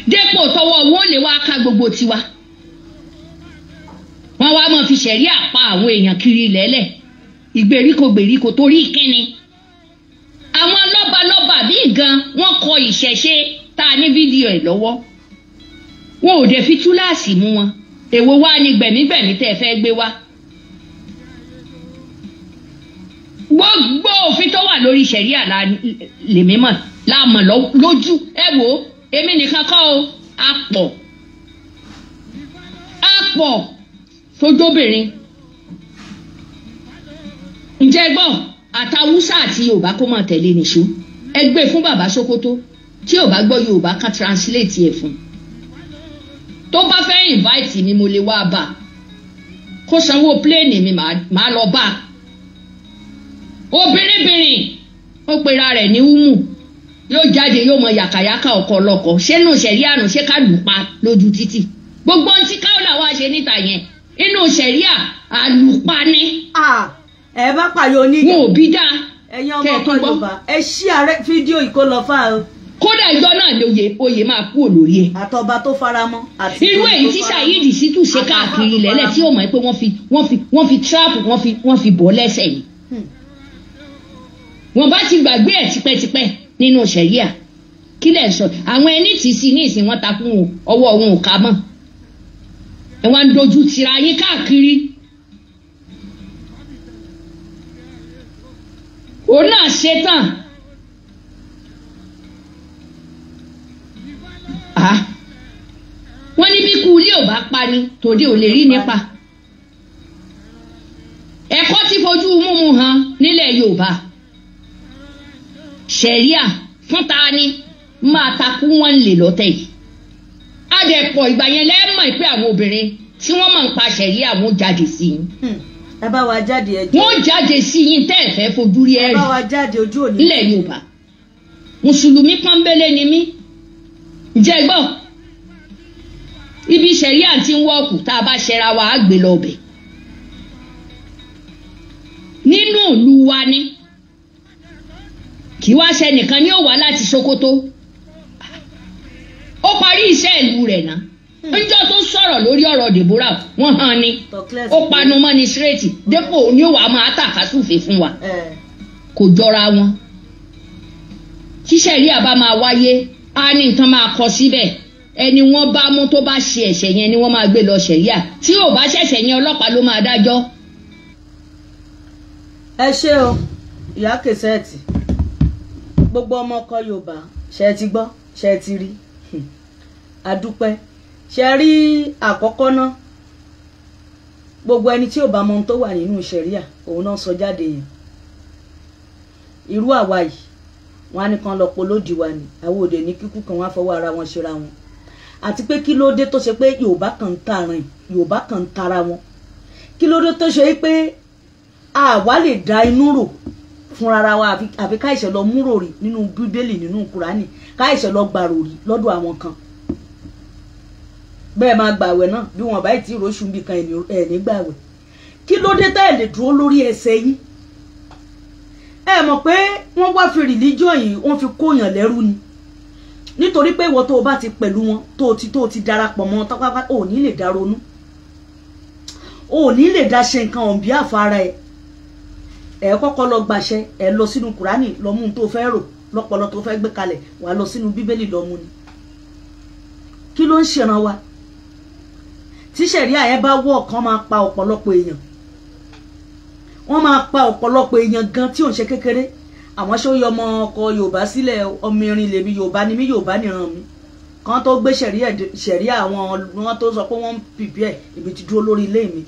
dépò tọwọ́ wọn lè wá ká gbogbo tiwa wọ́n wá máa fi ṣẹ̀ríà pa àwọn èèyàn kiri lẹ́lẹ̀ ìgbèríko torí kíni àwọn lọ́balọ́ba bíi gan wọ́n kọ ìṣẹ̀ṣe tá a ní fídíò ẹ̀ lọ́wọ́ wọn ò dẹ̀ fi túláàsì mú wọn èwo wá ní gbẹ̀mígbẹ̀mí tẹ́ ẹ fẹ́ gbé wá gbogbo òfin tó wà lórí ṣẹ̀ríà lèmi mọ̀ láàmọ̀ lójú ẹ wò ó èmi nìkan kọ́ o àpọ̀ sójóbìnrin ǹjẹ́ gbọ́ àtàwùsà àti Yorùbá kó máa tẹ̀lé nìṣó ẹ gbé fún bàbá Sókótó tí ò bá gbọ́ Yorùbá ká translate ẹ̀ fún tó bá fẹ́ invite mi mo lè wá bá kó sanwó pléènì mi màá lọ bá obìnrin ó pera rẹ̀ ní umu yóò jáde yóò mọ yàkàyàkà ọkọ ọlọkọ ṣénú ṣẹ̀ríà nù ṣé ká lù pa lójú títì gbogbo ohun tí káwọlà wá ṣe níta yẹn inú ṣẹ̀ríà àlùpà ni. ẹ bá pààyàn oníyàn wọn ò bí dá ẹ̀yin ọmọ ọkọ Yorùbá ẹ ṣí ààrẹ fídíò ìkó lọ fà o. kódà ìjọ náà oyè máa kú olórí ẹ. àtọba tó faramọ́. irú èyí tí Saheed Shittu ṣe káàkiri lẹ́lẹ̀ tí ó mọ̀ pé wọ́n fi trap wọ́n fi bọ́ lẹ́sẹ̀ yìí. wọ́n bá ti gbàgbé ẹ̀ tipẹ́tipẹ́ nínú ṣẹ̀ríà kí lẹ̀ sọ àwọn ẹni tí sí ní ìsìn wọn takùn ọwọ́ wọn ò ká mọ́ ẹ wá ń dojú tira yín káàkiri òun náà ṣetán wọ́n ní bí kú ilé ò bá pa ni tòde ò lè rí nípa ẹ̀kọ́ tí fojú múmu hàn nílẹ̀ Yorùbá ṣẹ̀ríà fún ta ni máa takú wọn lè lọ́tẹ̀ yìí adẹ̀pọ̀ ìgbà yẹn lẹ́mọ̀ pé àwọn obìnrin tí wọ́n máa ń pa ṣẹ̀ríà wọn jáde sí yín. ẹ bá wa jáde ẹjọ́. wọ́n jáde sí yín tẹ́ ẹ̀ fẹ́ fojú rí ẹ̀rí. ẹ bá wa jáde ojú òní. nílẹ̀ Yorùbá mùsùlùmí pọ́nbélé ni mí ǹjẹ́ gbọ́ ibi ṣẹ̀ríà tí ń wọ́ọ̀kù tá a bá ṣẹra wa á gbé lọ bẹ̀ nínú ìlú wa ni kì í wá ṣe nìkan ní ó wá láti Sókótó ó parí iṣẹ́ ìlú rẹ̀ náà níjọ́ tó sọ̀rọ̀ lórí ọ̀rọ̀ Deborah wọ́n hàn ní ó panu mọ́ ní sírètì dépò ní ó wàá máa tàkásùfè fún wa kò jọra wọn tí ṣẹ̀ríà bá máa wáyé á ní nǹkan máa kọ síbẹ̀ ẹni wọ́n bá mú tó bá ṣe ẹ̀ṣẹ̀ yẹn ni wọ́n máa gbé lọ ṣẹ̀ríà tí ò bá ṣẹ̀ṣẹ̀ yẹn ọlọ́pàá ló máa dájọ́. ẹ ṣé o ìyá Kèsẹ́ẹ̀tì gbogbo ọmọ ọkọ Yorùbá ṣe ti gbọ́ ṣe ti rí adúpẹ́ ṣe rí àkọ́kọ́ náà gbogbo ẹni tí ò bá mọ ohun tó wà nínú ṣẹ̀ríà òun náà sọ jáde yẹn irú àwa yìí wọn á ní kan lọ polódì wa ni àwọn òde ní kíkú kan wọn á fọwọ́ ara wọn ṣera wọn àti pé kí ló dé tó ṣe pé Yorùbá kan ń tààrin Yorùbá kan ń tara wọn kí ló dé tó ṣe pé àwa lè da inú rò fúnra wa àfi káìṣẹ̀ lọ múrò rí nínú Bíbélì nínú Kùránì káìṣẹ̀ lọ gbàrò rí lọ́dọ̀ àwọn kan bẹ́ẹ̀ máa gbàwẹ̀ náà bí wọn bá ti róṣù bí kan ẹ̀ ní gbàwẹ̀ kí ló dé tá ẹ̀ lè dúró lórí ẹsẹ̀ yìí ẹ mọ̀ pé wọ́n wá fi religion yìí wọ́n fi kóyàn lẹ́rú ni nítorí pé ìwọ tó o bá ti pẹ̀lú wọn tó o ti darapọ̀ mọ́ tọ́pápá ò ní lè dá ronú ò ní lè dá ṣe nǹkan ọ̀nbí àfara ẹ kọ́kọ́ lọ gbàṣẹ ẹ lọ sínú Kùránì lọ mú un tó fẹ́ rò lọ́pọlọ tó fẹ́ gbé kalẹ̀ wà lọ sínú Bíbélì lọ mú ni kí ló ń ṣèràn wa tí ṣẹ̀ríà yẹn bá wọ̀ kán máa pa ọ̀pọ̀lọpọ̀ èèyàn wọ́n máa pa ọ̀pọ̀lọpọ̀ èèyàn gan tí ò ń ṣe kékeré àwọn ṣó yọ ọmọ ọkọ Yorùbá sílẹ̀ ọmọ irin lèmi Yorùbá ni mí Yorùbá nìran mi kan tó gbé ṣẹ̀ríà àwọn wọn tó sọ pé wọ́n ń pìpì ẹ̀ ibi ti dúró lórí ilé mi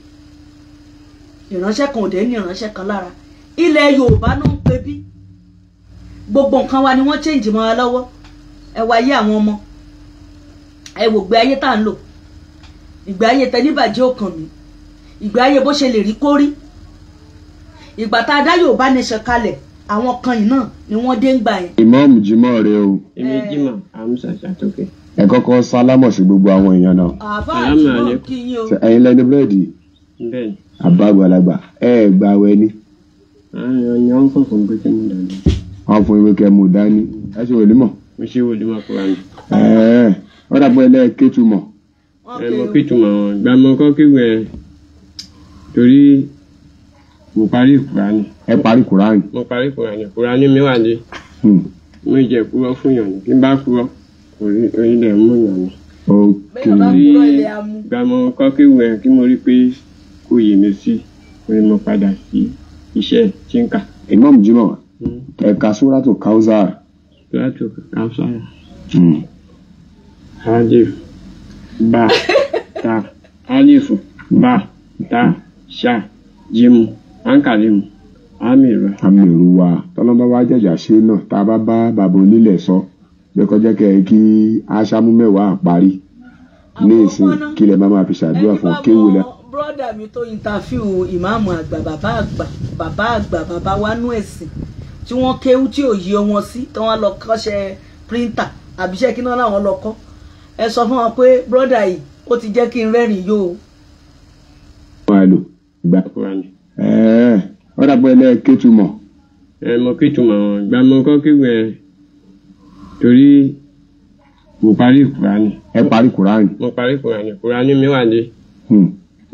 ìránṣẹ́ kan òde ní ìránṣẹ́ kan lára ilẹ̀ Yorùbá náà ń pe bí gbogbo nǹkan wa ni wọ́n change mọ́ wa lọ́wọ́ ẹ wá ayé àwọn ọmọ ẹ wò gbé ayé tá à ń lò ìgbé ayé tẹníbàjẹ́ òkàn mi ìgbé ayé bó ṣe lè rí kórí ìgbà tá a dá Yorùbá nation kalẹ̀ àwọn kan yìí náà ni wọ́n dé ń gbà yẹn. Ìmáàmù Jímọ̀ rẹ o. Èmi Jímọ̀ Àmúsà Ṣàtókè. Ẹ kọ́kọ́ sálámọ̀ sí gbogbo àwọn èèyàn náà. àbá àjùmọ̀ kí yín o. Ẹ̀yin lẹni búrẹ́dì. Bẹ́ẹ̀ni. Àbá àgbàlagbà ẹ gbà wẹ ni. Àyàn ń kàn fún pé kí mo dání. Wọ́n fún ìwé kẹ́ mo dání. Ẹ ṣe wòlímọ̀. Mo ṣe wòlímọ̀ fúnra mi. Wọ́n dàgbọ́ ẹlẹ́ẹ̀kẹ́tùmọ̀. Mo kìtùmọ̀ wọn gbà mọ́ kọ́ kíwẹ̀ torí mo parí Kùránì. Ẹ parí Kùránì. Mo parí Kùránì mi wà ní. Mo jẹ kúrọ́ fún yàn ní kí n bá kúrọ́ orílẹ̀ mú yàn ní. Ok. Gbà mọ́ kọ́ kíwẹ̀ kí mo rí pé kò yé mi sí orí mo padà sí iṣẹ́ tí ń kà. Ìmáàmù Jímọ̀ ẹ̀ka Súrátù Káúsárà. Súrátù Káúsárà. Alif ba ta alifu ba ta sha jimu ankalimu amiru wa tọ́lọ́mọ bá jẹ̀jà ṣe náà tá a bá bá bàbá onílẹ̀ sọ bẹ́ẹ̀ kọjá kẹ́ kí aṣáámú mẹ́wàá parí ní ìsìn kí lè má máa fi ṣàdúrà fún kéwù lẹ. brọ́dà mi tó interview ìmáàmù àgbà bàbá wa nú ẹ̀sìn tí wọ́n kéwú tí ò yí wọn sí tí wọ́n lọ kọ́ṣẹ́ píríntà àbíṣẹ́ kí náà làwọn lọ kọ́ ẹ sọ fún wọn pé brọ́dà yìí ó ti jẹ́ kí n rẹ́rìn yóò. wọ́n á lò gbà wọ́n dàgbọ́ ẹlẹ́ẹ̀kẹ́tùmọ̀. Mo kìtùmọ̀ wọn gbà mọ́ kọ́ kíwẹ̀ torí mo parí Kùránì. Ẹ parí Kùránì. Mo parí Kùránì mi wà ní.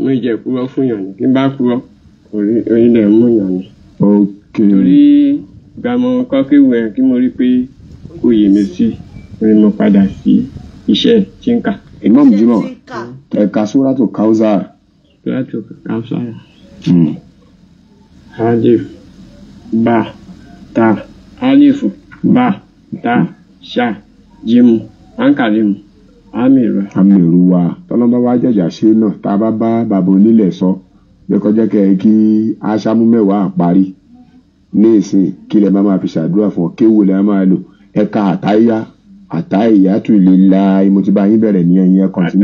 Mo jẹ kúrọ́ fún yàn ní kí n bá kúrọ́ orílẹ̀ mú yàn ní. Ok. Torí gbà mọ́ kọ́ kíwẹ̀ kí mo rí pé kò yé mi sí orí mo padà sí iṣẹ́ tí ń kà. Ìmáàmù Jímọ̀ ẹ̀ka Súrátù Káúsárà. Súrátù Káúsárà. Alif ba ta alifu ba ta sha jimu ankalimu amiru wa tọ́lọ́mọ bá jẹ̀jà ṣe náà tá a bá bá bàbá onílẹ̀ sọ bẹ́ẹ̀ kọjá kẹ́ kí aṣáámú mẹ́wàá parí ní ìsìn kí lè má máa fi ṣàdúrà fún kéwù lè máa lò ẹ̀ka àtàyàtù lillahi mo ti bá yín bẹ̀rẹ̀ ní ẹ̀yìn ẹ̀kan tí.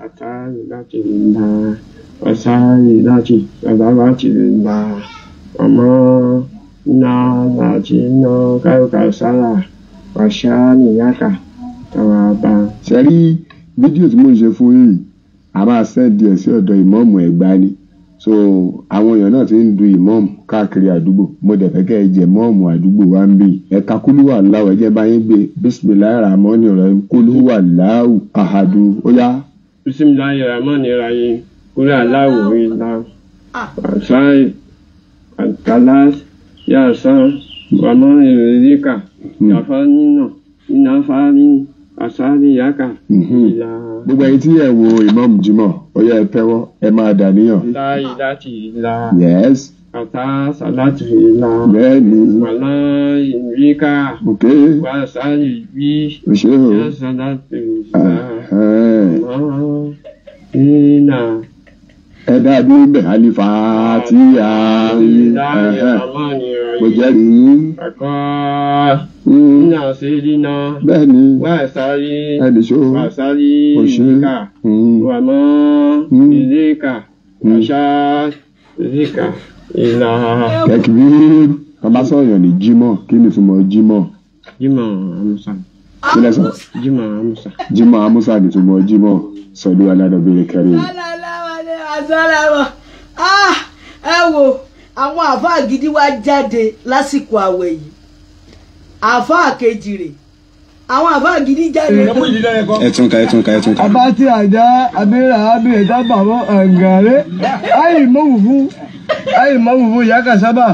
àtàyàtù lillahi wasari láti sàdáwàtì lillahi ọmọ náà láti iná káyọ̀ká sára wàṣà níyàkà tọwọ́ bá. ṣe rí fídíò tí mo ń ṣe fún yìí a máa sẹ́ẹ̀dì ẹ̀ sí ọ̀dọ̀ ìmáàmù Ẹ̀gbá ni so àwọn èèyàn náà ti ń du ìmáàmù káàkiri àdúgbò mo dẹ̀ fẹ́ kẹ́ ẹ jẹ́ ìmáàmù àdúgbò wa ń bì ẹ̀ka kúlúwà láwù ẹ̀jẹ̀ bá yín gbé bismillahir rahmanir rahim kúlúwà láwù ahadu ó yá. bismillahir rahmanir rahim kúlúwà láwù ìlà àṣàì àtàlà yàsán wàmọ́ ìrèlíkà yàfá nínà ìnáfà ní àṣàlì yàkà ìlà. gbogbo ẹ̀yin tí ẹ wo Ìmáàmù Jímọ̀ ó yá ẹ tẹ́wọ́ ẹ máa dàníyàn. láì láti ìlà. yes. kàtà sàlátì ìlà bẹ́ẹ̀ni wàlá ìríkà òkè wà sáyé bí òṣè o yà sàlátì ìlà ẹ̀dá dúbẹ̀ àlìfà tí a kò jẹ́rìí Nínà sídínà bẹ́ẹ̀ni wà sáyé ẹ̀dìṣó wà sáyé ìríkà wà mọ́ ìríkà àṣà ìríkà ìlà. kẹ́kìrí ọba sọ̀yàn ní jímọ̀ kí ni túmọ̀ jímọ̀? Jímọ̀ Amúsà. kílẹ̀ sọ Jímọ̀ Amúsà. jímọ̀ amúsà ní túmọ̀ jímọ̀ sọ̀dú aládọ́bẹ̀rẹ̀ kẹrin. ẹ wo àwọn àfáà gidi wá jáde lásìkò àwẹ̀ yìí àfáà kejì rè àwọn àfáà gidi jáde. ẹtún ká. abati àjà abẹ́rẹ́ abẹ́rẹ́ dábàá ẹ̀ǹgàrẹ́ ayé mọ̀wùfú ìyá kàsábà.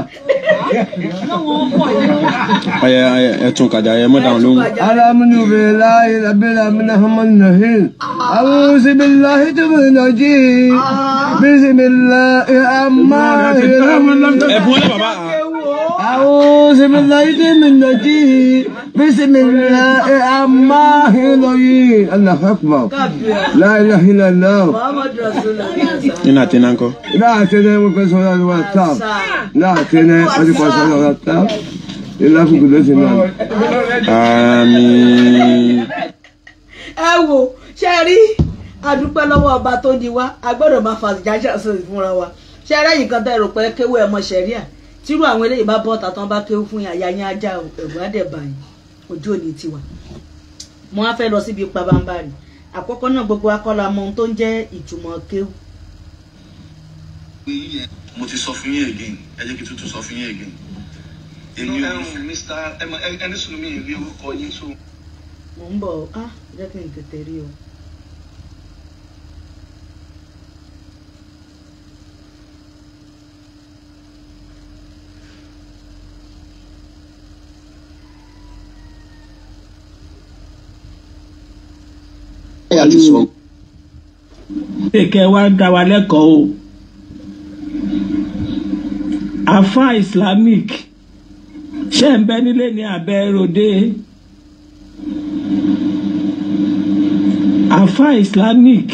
ọyẹ ẹtún kájà ẹ mọ dáhùn lóhùn. alámúnú bẹ̀rẹ̀ láyé lábẹ́rẹ́ amúnáhámán nàhíl àwọn síbíláhì tó bẹ̀rẹ̀ nàjí bísímíláhì àmáhìl. ẹ̀bùn ọlẹ́ bàbá. أعوذ بالله من النجيه بسم الله الرحمن الرحيم الله أكبر لا إله إلا الله Muhammad Rasulullah. nínú àti náà ń kọ́. لا أتنا وكسر الواتاب لا أتنا وكسر الواتاب إلا في قدسنا àmín. ẹ wo ṣe rí àdúpẹ́ lọ́wọ́ ọba tó ní wá a gbọ́dọ̀ máa fa ìjájà sí fúnra wa ṣe rẹ́yìn kan tẹ́ rò pé kéwú ẹ̀ mọ ṣẹ̀ríà tírú àwọn eléyìí bá bọ́ta tán bá kéwú fún yàyà yín ajá ẹ̀rù àdẹ̀bà yìí ojú òní tiwa mo á fẹ́ lọ síbi pabambarì àkọ́kọ́ náà gbogbo akọ́la mọ ohun tó ń jẹ́ ìtumọ̀ kéwú. mo ti sọ fún yín again ẹ jẹ́ kí tuntun sọ fún yín again. èmi ò mr ẹni sùn mí rí orúkọ yín tó. mo ń bọ̀ jẹ́ kí n tètè rí o. Kẹ́ wá dá wa lẹ́kọ̀ọ́ o àfáà Islamic ṣé ń bẹ nílé ní abẹ́ ròde àfáà Islamic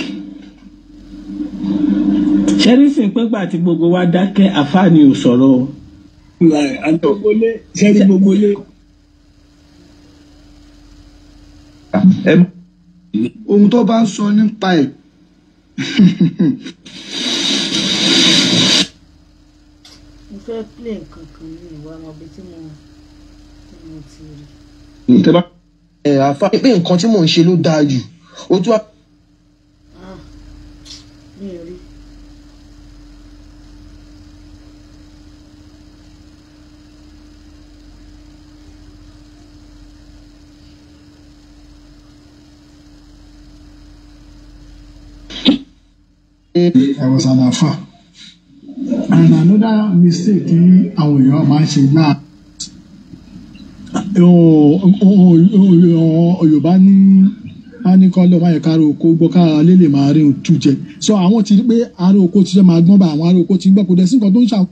ṣé nísìnyí pé gbà tí gbogbo wa dákẹ́ àfáà ni ò sọ̀rọ̀ o. gbogbo lé. ohun tó bá ń sọ nípa ẹ̀. mo fẹ́ play nǹkan kan ní ìwà ọmọbi tí mo ti rí. àfa pé nǹkan tí mò ń ṣe ló dáa jù ó tún. mi ò rí. I was an afa and another mistake tí àwọn èèyàn máa ń ṣe náà Yorùbá ní a ní kọ́ lọ́ọ́ máa yẹ káàró oko gbọ́ káàró lè máa rí ohun tú jẹ so àwọn ti rí pé àárò oko ti fẹ́ máa gbọ́n bá àwọn àárò oko ti ń gbọ́ kó dẹ̀ sí nǹkan tó ń ṣàwọn.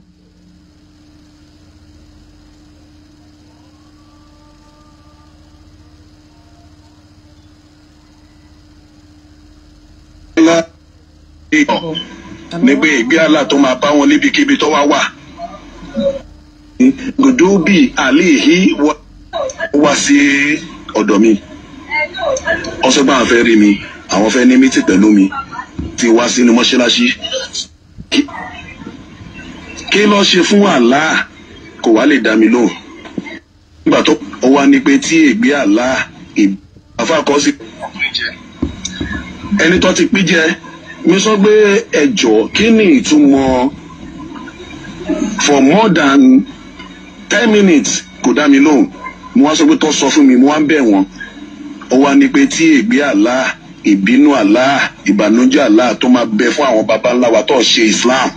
ní pé ìgbé àlà tó máa bá wọn níbikíbi tó wá wà. gòdóbì àléhì wá sí ọ̀dọ̀ mi wọ́n sọ pé àwọn fẹ́ rí mi àwọn fẹ́ ní mítì pẹ̀lú mi ti wá sínú mọ́ṣáláṣí kí ló ṣe fún àlá kò wá lè dá mi lóhùn nígbà tó wá ní pé tí ìgbé àlá àfàkọ́ sí ẹni tó ti pín jẹ mi sọ pé ẹjọ́ kí ni ìtumọ̀ for more than 10 minutes kò dá mi lóhùn mo wá sọ pé tó sọ fún mi mo wá ń bẹ̀ wọ́n ó wá ní pé tí ègbé àlá ìbínú àlá ìbànújẹ́ àlá tó máa bẹ fún àwọn baba ńlá wa tó ṣe Islam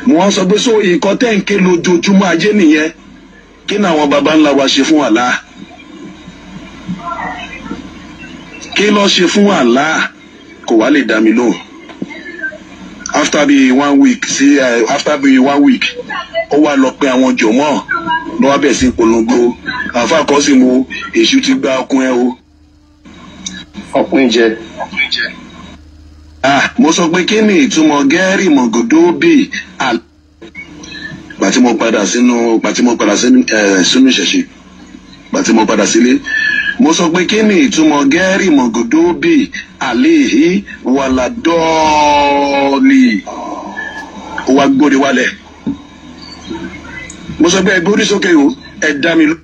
mo wá sọ pé so nǹkan tẹ́ ń ké lójoojúmọ́ ajé nìyẹn kí ni àwọn baba ńlá wa ṣe fún àlá kí ló ṣe fún àlá kò wá lè dá mi lóhùn after bí 1 week sí after bí 1 week ó wá lọ pé àwọn jọmọ́ ló wá bẹ̀ sí polongo àfa kọ́ sí mo èṣù ti gba ọkùn ẹ o. ọkùnrin jẹ. mo sọ pé kí ni ìtumọ̀ gẹ́rì mọ̀gòdó bíi gbàtí mo padà sínú ìṣẹ̀ṣe gbàtí mo padà sílé mo sọ pé kí ni ìtumọ̀ gẹ́rì mọ̀gòdó bíi àléhì wàlàdọ́ọ̀lì ó wá gbórí wálẹ̀ mo sọ pé ẹ gbórí sókè o ẹ dá mi lọ.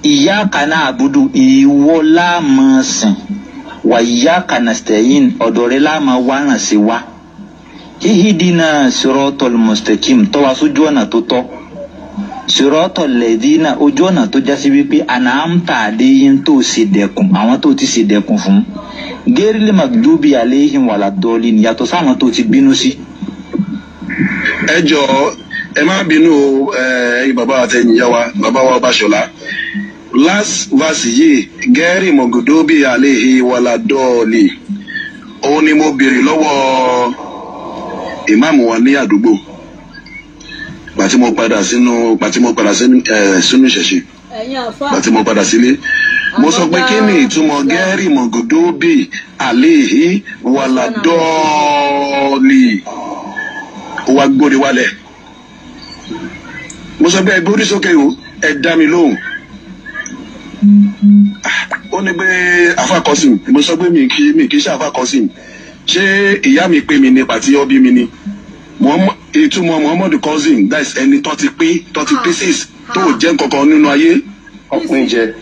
Iyyaka na'budu ìwọ la máa sìn wa iyyaka nasta'in ọ̀dọ̀ rẹ la máa wá ràn sí wa ihdina siratal mustaqim tọ́ wa sójú ọ̀nà tó tọ́ siratal ladina ojú ọ̀nà tó jásí wípé an'amta alayhim tó ṣe dẹ̀kùn àwọn tó ti ṣe dẹ̀kùn fún ghayril maghdubi alayhim waladdallin yàtọ̀ sáwọn tó ti bínú sí. ẹ jọ̀ọ́ ẹ má bínú ẹ̀yin bàbá àtẹ̀yìnyá wa bàbá wa Báṣọlá last verse yìí gẹ́rì mọ̀gòdóbì àléhi wàlàdọ́ọ̀lì òun ni mo béèrè lọ́wọ́ ìmáàmù wa ní àdúgbò gbàtí mo padà sínú ìṣẹ̀ṣe gbàtí mo padà sílé mo sọ pé kí ni ìtumọ̀ gẹ́rì mọ̀gòdóbì àléhi wàlàdọ́ọ̀lì ó wá gbórí wálẹ̀ mo sọ pé ẹ gbórí sókè o ẹ dá mi lóhùn ó ní pé afákọsìn mo sọ pé mi kì í ṣe afákọsìn ṣé ìyá mi pé mi ní pàtí ọbí mi ni ìtumọ̀ Muhammadu cousin that is ẹni tó ti pé 6 tó jẹ́ nǹkankan nínú ayé ọkùnrin jẹ.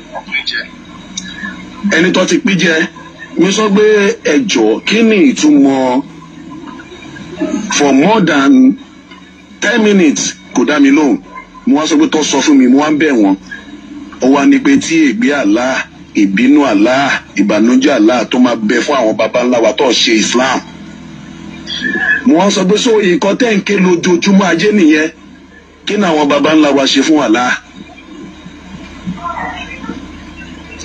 ẹni tó ti pín jẹ mi sọ pé ẹjọ́ kí ni ìtumọ̀ for more than 10 minutes kò dá mi lóhùn mo wá sọ pé tó sọ fún mi mo wá ń bẹ̀ wọ́n ó wá ní pé tí ègbé Allah ìbínú Allah ìbànújẹ́ Allah tó máa bẹ fún àwọn baba ńlá wa tó ṣe Islam mo wá sọ pé so nǹkan tẹ́ ń ké lójoojúmọ́ ajé nìyẹn kí ni àwọn baba ńlá wa ṣe fún Allah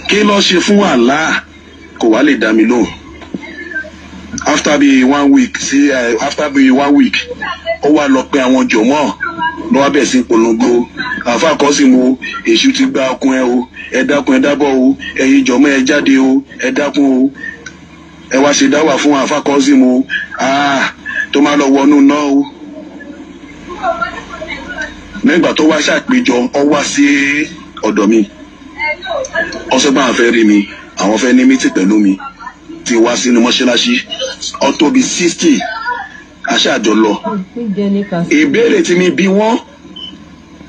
kí ló ṣe fún Allah kò wá lè dá mi lóhùn after bí 1 week sí after bí 1 week ó wá lọ pé àwọn jọmọ́ ló wá bẹ̀ sí polongo àfa kọ́ sí mo èṣù ti gba ọkùn ẹ o ẹ dákun ẹ dábọ̀ o ẹ̀yin jọmọ́ ẹ jáde o ẹ dákun o ẹ wá ṣe dáwà fún àfa kọ́ sí mo tó máa lọ wọnú náà o nígbà tó wá ṣàpèjọ ọ wá sí ọ̀dọ̀ mi ọ sọ pé àwọn fẹ́ rí mi àwọn fẹ́ ní mítì pẹ̀lú mi ti wá sínú mọ́ṣáláṣí ọ tó bí 60 aṣáájọ lọ ìbéèrè tí mi bí wọ́n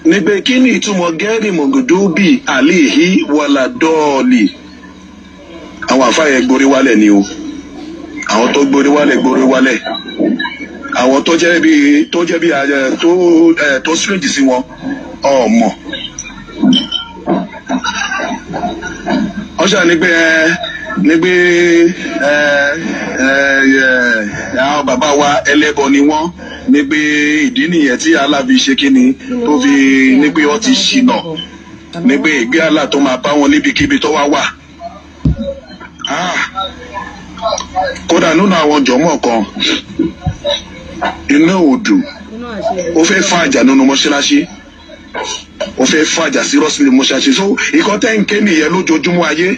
ní pé kí ni ìtumọ̀ gẹ́rì mọ̀gòdóbì àléhì wàlàdọ́ọ̀lì àwọn àfáàyè gborí wálẹ̀ ni o àwọn tó gborí wálẹ̀ àwọn tó jẹ́ bí tó strange sí wọn ọmọ ọṣà ní pé àwọn bàbá wa ẹlẹ́bọ ni wọ́n ní pé ìdí nìyẹn tí alábi ṣe kíni tó fi ní pé ó ti ṣìnà ní pé ìgbé àlà tó máa bá wọn níbikíbi tó wá wà. kódà nínú àwọn jọmọ kan iná òdù ó fẹ́ fàjà nínú mọ́ṣáláṣí ó fẹ́ fàjà sí rọ́sílì mọ́ṣáláṣí so ìkọ́ tẹ́ ń ké nìyẹn lójoojúmọ́ ayé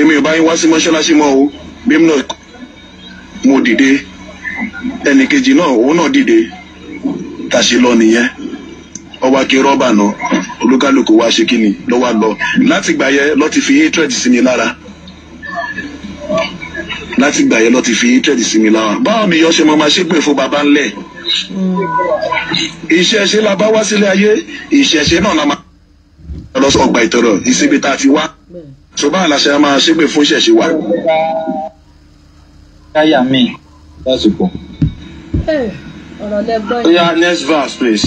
èmi ò bá yín wá sí mọ́ṣáláṣí mọ́ o bí mi náà mo dìde ẹnìkejì náà òun náà dìde tàṣe lọ nìyẹn ọba kí rọ́bà náà olúkálùkù wá ṣe kíni ló wá lọ láti gbà yẹ lọ ti fi hatred sí mi lára báwo ni yọ ṣe máa ṣépè fún baba ńlẹ̀ ìṣẹ̀ṣe la bá wá sílé ayé ìṣẹ̀ṣe náà la máa lọ sọ ọgbà ìtọrọ ìsinmi tá a ti wá ṣùgbọ́n àlàṣẹ máa ṣépè fún ìṣẹ̀ṣe wa. káyà mi lásìkò. ọ̀rọ̀ lẹ́gbọ́n yẹn. oya next verse please.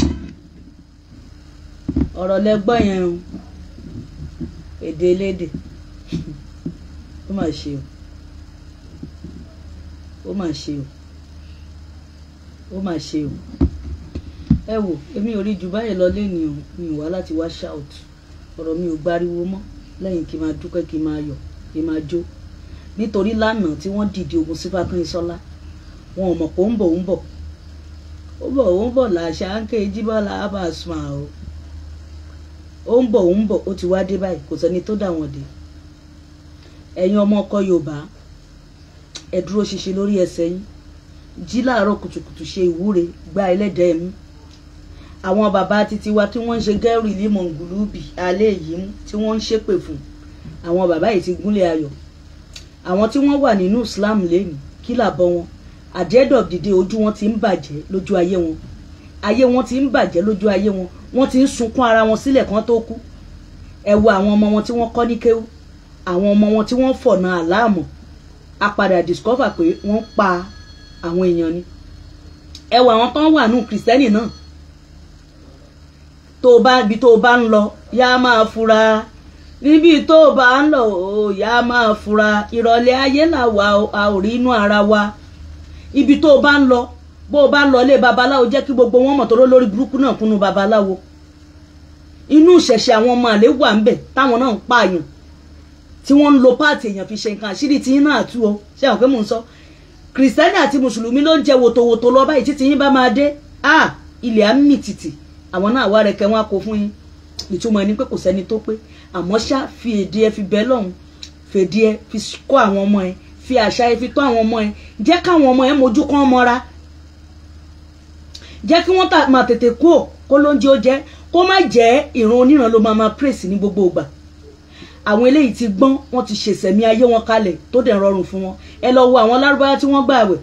ọ̀rọ̀ lẹ́gbọ́n yẹn o èdè elédè ó mà ṣe o ẹ wò èmi ò rí jù báyìí lọ lẹ́nìí o mi ò wá láti wá shout ọ̀rọ̀ mi ò gbariwo mọ́ lẹ́yìn kí n máa dúpẹ́ kí n máa yọ̀ kí n máa jó nítorí lánàá tí wọ́n dìde ogun sí Fákínsọ́lá wọn ò mọ̀ pé ó ń bọ̀ làṣà ń ké Jíbọ́lá Abasma ó ń bọ̀ ó ti wá dé báyìí kò sẹ́ni tó dà wọ́n dé. Ẹ̀yin ọmọ ọkọ Yorùbá ẹ dúró ṣinṣin lórí ẹsẹ̀ yín, jí láàárọ̀ kùtùkùtù ṣe ìwúre gba ẹlẹ́dẹ̀ mú. Àwọn bàbá títí wa tí wọ́n ń ṣe gẹ́rì ní mọ̀ngùlùbì alẹ́ yìí mú tí wọ́n ń ṣépè fún àwọn bàbá yìí ti gúnlẹ̀ ayọ̀. Àwọn tí wọ́n wà nínú Islam lẹ́nu kí làbọ̀ wọn àdẹ́dọ̀ dìde ojú wọn ti ń bàjẹ́ lójú ayé wọn ti ń bàjẹ́ lójú ayé wọn, wọ́n ti ń sunkún ara wọn sílẹ̀ kan tó kú. Ẹ wo àwọn ọmọ wọn tí wọ́n kọ́ ní kéwú, àwọn ọmọ wọn tí wọ́n fọ̀nà àláàmù, a padà discover pé wọ́n pa àwọn èèyàn ni. Ẹ wo àwọn tó ń wà nù Kristẹni náà, tó bá ń lọ yá máa fura, níbi tó bá ń lọ yá máa fura, ìrọ̀lẹ́ ayé là wà a ò rí inú ara wa. Ibi tó bá ń lọ, bó bá ń lọ lé babaláwo jẹ́ kí gbogbo wọn mọ̀ tó lórí burúkú náà kúnnú babaláwo. Inú ìṣẹ̀ṣẹ̀ àwọn ọmọ àlè wà ń bẹ̀ táwọn náà ń pààyàn tí wọ́n ń lo páàtì èèyàn fi ṣe nǹkan àṣírí tí yín náà tú o. Ṣé àwọn pé mò ń sọ Kristẹni àti Mùsùlùmí ló ń jẹ wòtòwòtò lọ báyìí títí yín bá máa dé ilẹ̀ á mì tìtì, àwọn náà wá rẹ̀kẹ́ wọn á kó fún yín. Ìtumọ̀ ẹni pé kò sẹ́ni tó pé, àmọ́ ṣá fi èdè ẹ fi bẹ́ lọ́hùn, fèdè ẹ fi kọ́ àwọn ọmọ ẹ, fi àṣà ẹ fi tọ́ àwọn ọmọ ẹ, jẹ́ káwọn ọmọ ẹ mojú kán mọ́ra, jẹ́ kí wọ́n máa tètè kú kó lóúnjẹ ó jẹ́, kó má jẹ́ ìran oníran ló máa praise ní gbogbo ìgbà. Àwọn eléyìí ti gbọ́n, wọ́n ti ṣèṣẹ̀mí ayé wọn kalẹ̀ tó dẹ̀ rọrùn fún wọn. Ẹ lọ wo àwọn Lárúbáwá tí wọ́n gbààwẹ̀,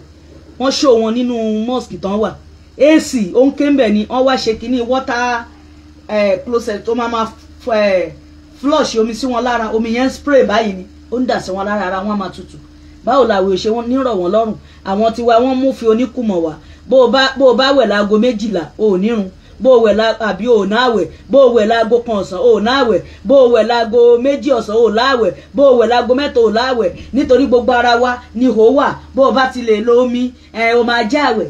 wọ́n show wọn nínú mosque tán wà, AC ó ń ké ń bẹ̀ ni wọ́n wá ṣe kínní water closet tó máa flush omi sí wọn lára, omi yẹn spray báyìí ni ó ń dà sí wọn lára, ara wọn máa tutù. Báwo làwẹ̀ òṣè wọn nírọ̀ wọn lọ́rùn? Àwọn tiwa wọ́n mú fi oníkùmọ̀ wá, bó o bá wẹ̀ láago 12 o ò nírun, bó o wẹ̀ àbí o ò náwẹ̀, bó o wẹ̀ láago 1 ọ̀sán o ò náwẹ̀, bó o wẹ̀ láago 2 ọ̀sán o ò láwẹ̀, bó o wẹ̀ láago 3 o ò láwẹ̀, nítorí gbogbo ara wa ni hó wà. Bó o bá ti lè lo omi o máa jáwẹ̀.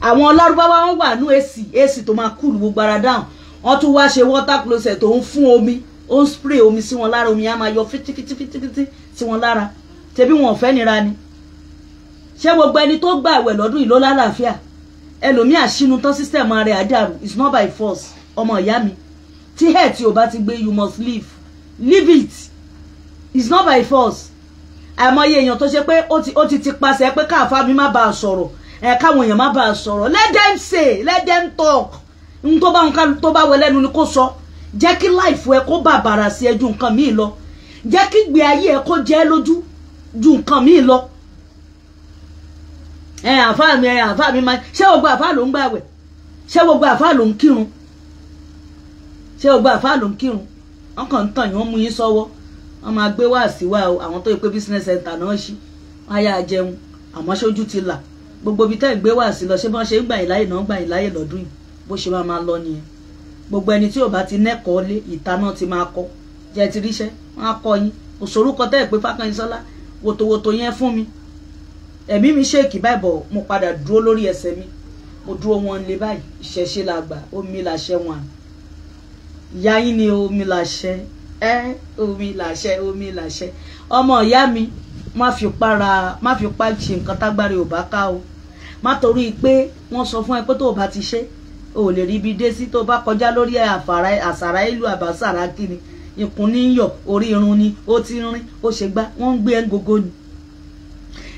Àwọn Lárúbáwá wọn wà nú AC tó máa kúlù gbogbo ara dáhùn. Wọ́n tún wá ṣe water closet tó ń fún omi, ó ń spray omi sí wọn lára, omi á máa yọ fítífítífítí sí wọn lára. Tẹbí wọn ò fẹ́ nira ni. Ṣé gbogbo ẹni tó gbààwẹ̀ lọ́dún yìí ló lálàáfíà? Ẹlòmíì àṣínú tán system rẹ̀ àdàrú. It's not by force. Ọmọ ìyá mi, tí head tí o bá ti gbé, you must leave it. It's not by force. Àìmọye èèyàn tó ṣe pé ó ti pàṣẹ pé káàfà mi má bàa sọ̀rọ̀, káwọn èèyàn má bàa sọ̀rọ̀. Let them say, let them talk. N tó bá wẹ lẹ́nu ni kó sọ. Jẹ́ kí life ẹ kó bàbàrà sí ẹ ju nǹkan míì lọ. Jẹ́ kí ìgbé ayé ẹ kó jẹ́ lójú ju nǹkan míì lọ. Àfáà mi máa ṣé gbogbo àfáà ló ń gbààwẹ̀? Ṣé gbogbo àfáà ló ń kírun? Ṣé gbogbo àfáà ló ń kírun? Wọ́n kàn ń tàn yín, wọ́n mú yín sọ́wọ́, wọ́n máa gbé wá sí wa o. Àwọn tó yẹ pé business center náà ṣí, wọ́n á yá jẹun, àmọ́ ṣojú ti là. Gbogbo ibi tẹ́ ń gbé wá sí lọ, ṣé bí wọ́n ṣe ń gbà yín láyè náà gbà yín láyè lọ́dún yìí, bó ṣe máa lọ nìyẹn. Gbogbo ẹni tí ò bá ti nẹ́kọ̀ọ́ lé, ìta náà ti máa kọ́. Jẹ́ ti ríṣẹ́, wọ́n á kọ́ yín. Òṣòrúkọ tẹ́ ẹ̀ pé Fákínsọ́lá wòtòwòtò yẹn fún mi. Ẹ̀mí mi ṣèkì báyìí bọ̀, mo padà dúró lórí ẹsẹ̀ mi, mo dúró wọn lé báyìí. Ìṣẹ̀ṣe la gbà, omi làṣẹ wọn. Ìyá yín ni omi làṣẹ, omi làṣẹ. Ọmọ ìyá mi, má fi pa ṣe nǹkan tágbára ò bá ká o. Má torí pé wọ́n sọ fún ẹ pé tó o bá ti ṣe, o lè rí ibi dé sí. Tó bá kọjá lórí àṣàrà ìlú àbáṣàrà kìíní, ikùn ní yọ, orí irun ni ó ti rìn, ó ṣe gbá, wọ́n ń gbé ẹ́ gógó ni.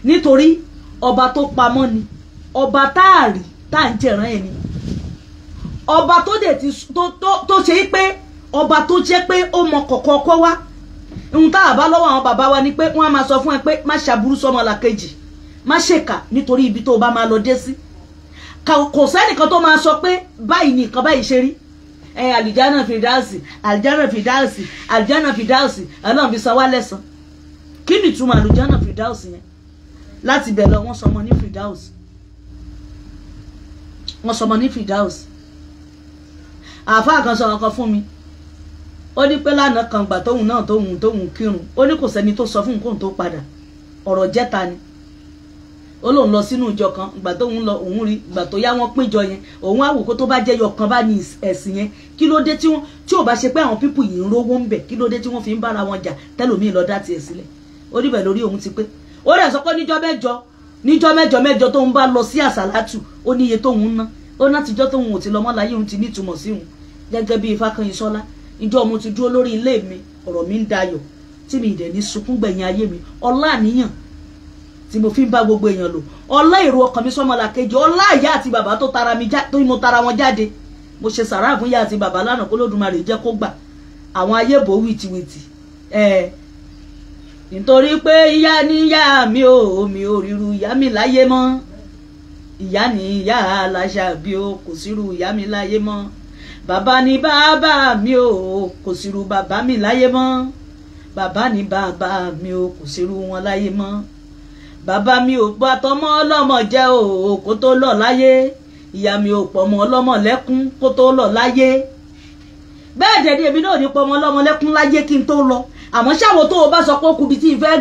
Nítorí ọba tó pamọ́ ni, ọba táàrí tá ń jẹ̀rán ẹni, ọba tó dẹ̀ ti tó ṣe pé ọba tó jẹ́ pé ó mọ kọ̀kọ́ kọ́ wá. Ohun tá a bá lọ́wọ́ àwọn bàbá wa ni pé wọ́n á máa sọ fún ẹ pé má ṣàbúrú sọ́mọ làkejì, má ṣèkà nítorí ibi tó bá máa lọ dé sí. Kò sẹ́nìkan tó máa sọ pé báyìí ni nǹkan báyìí ṣe rí. Àlìjánà fìdáùsì, àlìjánà fìdáùsì, àlìjánà fìdáùsì, Ọlọ́run fi san wá lẹ́san. Kí ni ìtumọ̀ àlìjánà fìdáùsì yẹn? Láti bẹ̀ lọ wọ́n sọmọ ní fìdáùsì, wọ́n sọmọ ní fìdáùsì. Àáfàá kan sọ ọkọ fún mi, ó ní pé lánàá kan gbà tóun náà tóun kírun, ó ní kò sẹ́ni tó sọ fún nǹkan tó padà. Ọ̀rọ̀ jẹ́ta ni. Ó lóun lọ sínú ìjọ kan, ìgbà tóun lọ òun rí, ìgbà tó yá wọn pínjọ yẹn, òun á wò kó tó bá jẹ́ yọ kan bá ní ẹ̀sìn yẹn, kí ló dé tí ò bá ṣe pé àwọn pípù yìí ń rówó ń bẹ̀, kí ló dé tí wọ́n fi ń bára wọn jà tẹ́lòmíì lọ dá tiẹ̀ sílẹ̀. ó níbẹ̀ lórí òun ti pé ó rẹ̀ sọ pé níjọ́ mẹ́jọ tóun bá lọ sí àsàlátù ó ní iye tóun ná ó ná tijọ́ tóun ò ti lọ mọ́ láyé òun ti nítumọ̀ sí òun gẹ́gẹ́ bí Ifákànyìnsọ́lá ìjọ mo ti dúró lórí ilé mi ọ̀rọ̀ mi ń dayọ̀ tí mi ìdẹ̀ ní sunkún gbẹ̀yìn ayé mi ọlá àníyàn tí mo fi ń bá gbogbo èèyàn lò ọlá èrò ọkàn mi sọ́mọlá kejì ọlá ìyá àti bàbá tó mo tara wọn jáde mo ṣe sàrà fún ìyá àti bàbá lánàá kó lódùmarè jẹ́ kó gbà àwọn ayé bò wìtìwìtì nítorí pé ìyá níyá mi ò ríru ìyá mi láyé mọ́ ìyá ní ìyá aláṣà bí ó kò sírú ìyá mi láyé mọ́ bàbá ní bàbá mi ò kò sírú bàbá mi láyé mọ́ bàbá ní bàbá mi ò kò sírú wọn láyé mọ́ bàbá mi ò bá tọmọ ọlọ́mọ jẹ́ o kó tó lọ láyé ìyá mi ò pọmọ ọlọ́mọ lẹ́kún kó tó lọ láyé bẹ́ẹ̀ dẹ̀ ni èmi náà ní pọmọ ọlọ́mọ lẹ́kún láyé kí n tó lọ àmọ́ ṣáwo tó o bá sọ pé ó kubi tí ìfẹ́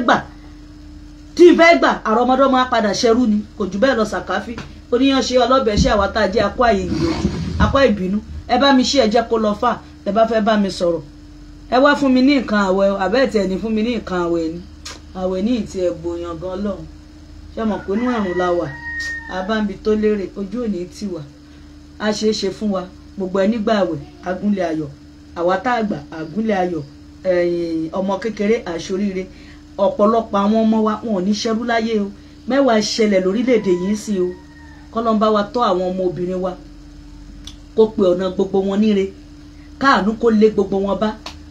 gbà àrọmọdọ́mọ á padà ṣẹrú ni kò jù bẹ́ẹ̀ lọ sàkáfí oníyanṣe ọlọ́bẹ̀ ṣe àwa tá a jẹ́ akọ àyè ìlòjú akọ ìbínú ẹ bá mi ṣe ẹ jẹ́ kó lọ fà ẹ bá fẹ́ bá mi sọ̀rọ̀ ẹ wá fún mi ní nǹkan àwẹ̀ àbẹ́ẹ̀tì ẹ̀ ní fún mi ní nǹkan àwẹ̀ ni àwẹ̀ ní ìtì ẹ̀gbòyàn gan lọ́hùn ṣé mọ̀ pé inú ẹ̀rùn la wà abáǹbi tó lérè ojú òní tì wá a ṣe é ṣe fún wa gbogbo ẹ nígbà àwẹ̀ agúnlẹ̀ ayọ̀ àwa tá àgbà agúnlẹ̀ ayọ̀ ọmọ kékeré àṣoríire ọ̀pọ̀lọpọ̀ àwọn ọmọ wa wọn ò ní ṣẹ́rú láyé o mẹ́wàá ṣẹlẹ̀ lórílẹ̀‐èdè yìí sí o kọ́lọ́mbà wa tọ́ àwọn ọmọ obìnrin wa kó pe ọ̀nà gbogbo wọn níre káàánú kó lé gbogbo wọn bá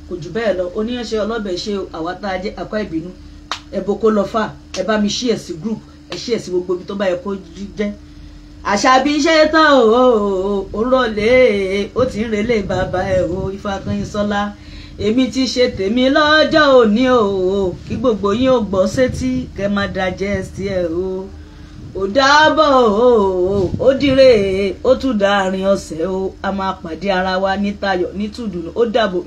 kò jù bẹ́ẹ̀ lọ oníyanṣẹ́ ọlọ́bẹ̀ ṣe àwa tá a jẹ́ akọ ìbínú ẹ̀bùn kó lọ fà ẹ bá mi ṣí ẹ̀ sí group ẹ ṣí ẹ̀ sí gbogbo ibi tó bá yẹ kó jẹ́ àṣàbí iṣẹ́ tán ó rọ̀lẹ́ ó ti ń relé bàbá ẹ̀ o Ifákànyìnsọ́lá èmi ti ṣe tèmi lọ́jọ́ òní o kí gbogbo yín ò gbọ́ sétí kẹ́ máa digest ẹ̀ o ó dábọ̀ ó dire ó tún dáàrin ọ̀sẹ̀ o a máa pàdé ara wa ní tayọ̀ ní tùdùnú ó dàbọ̀.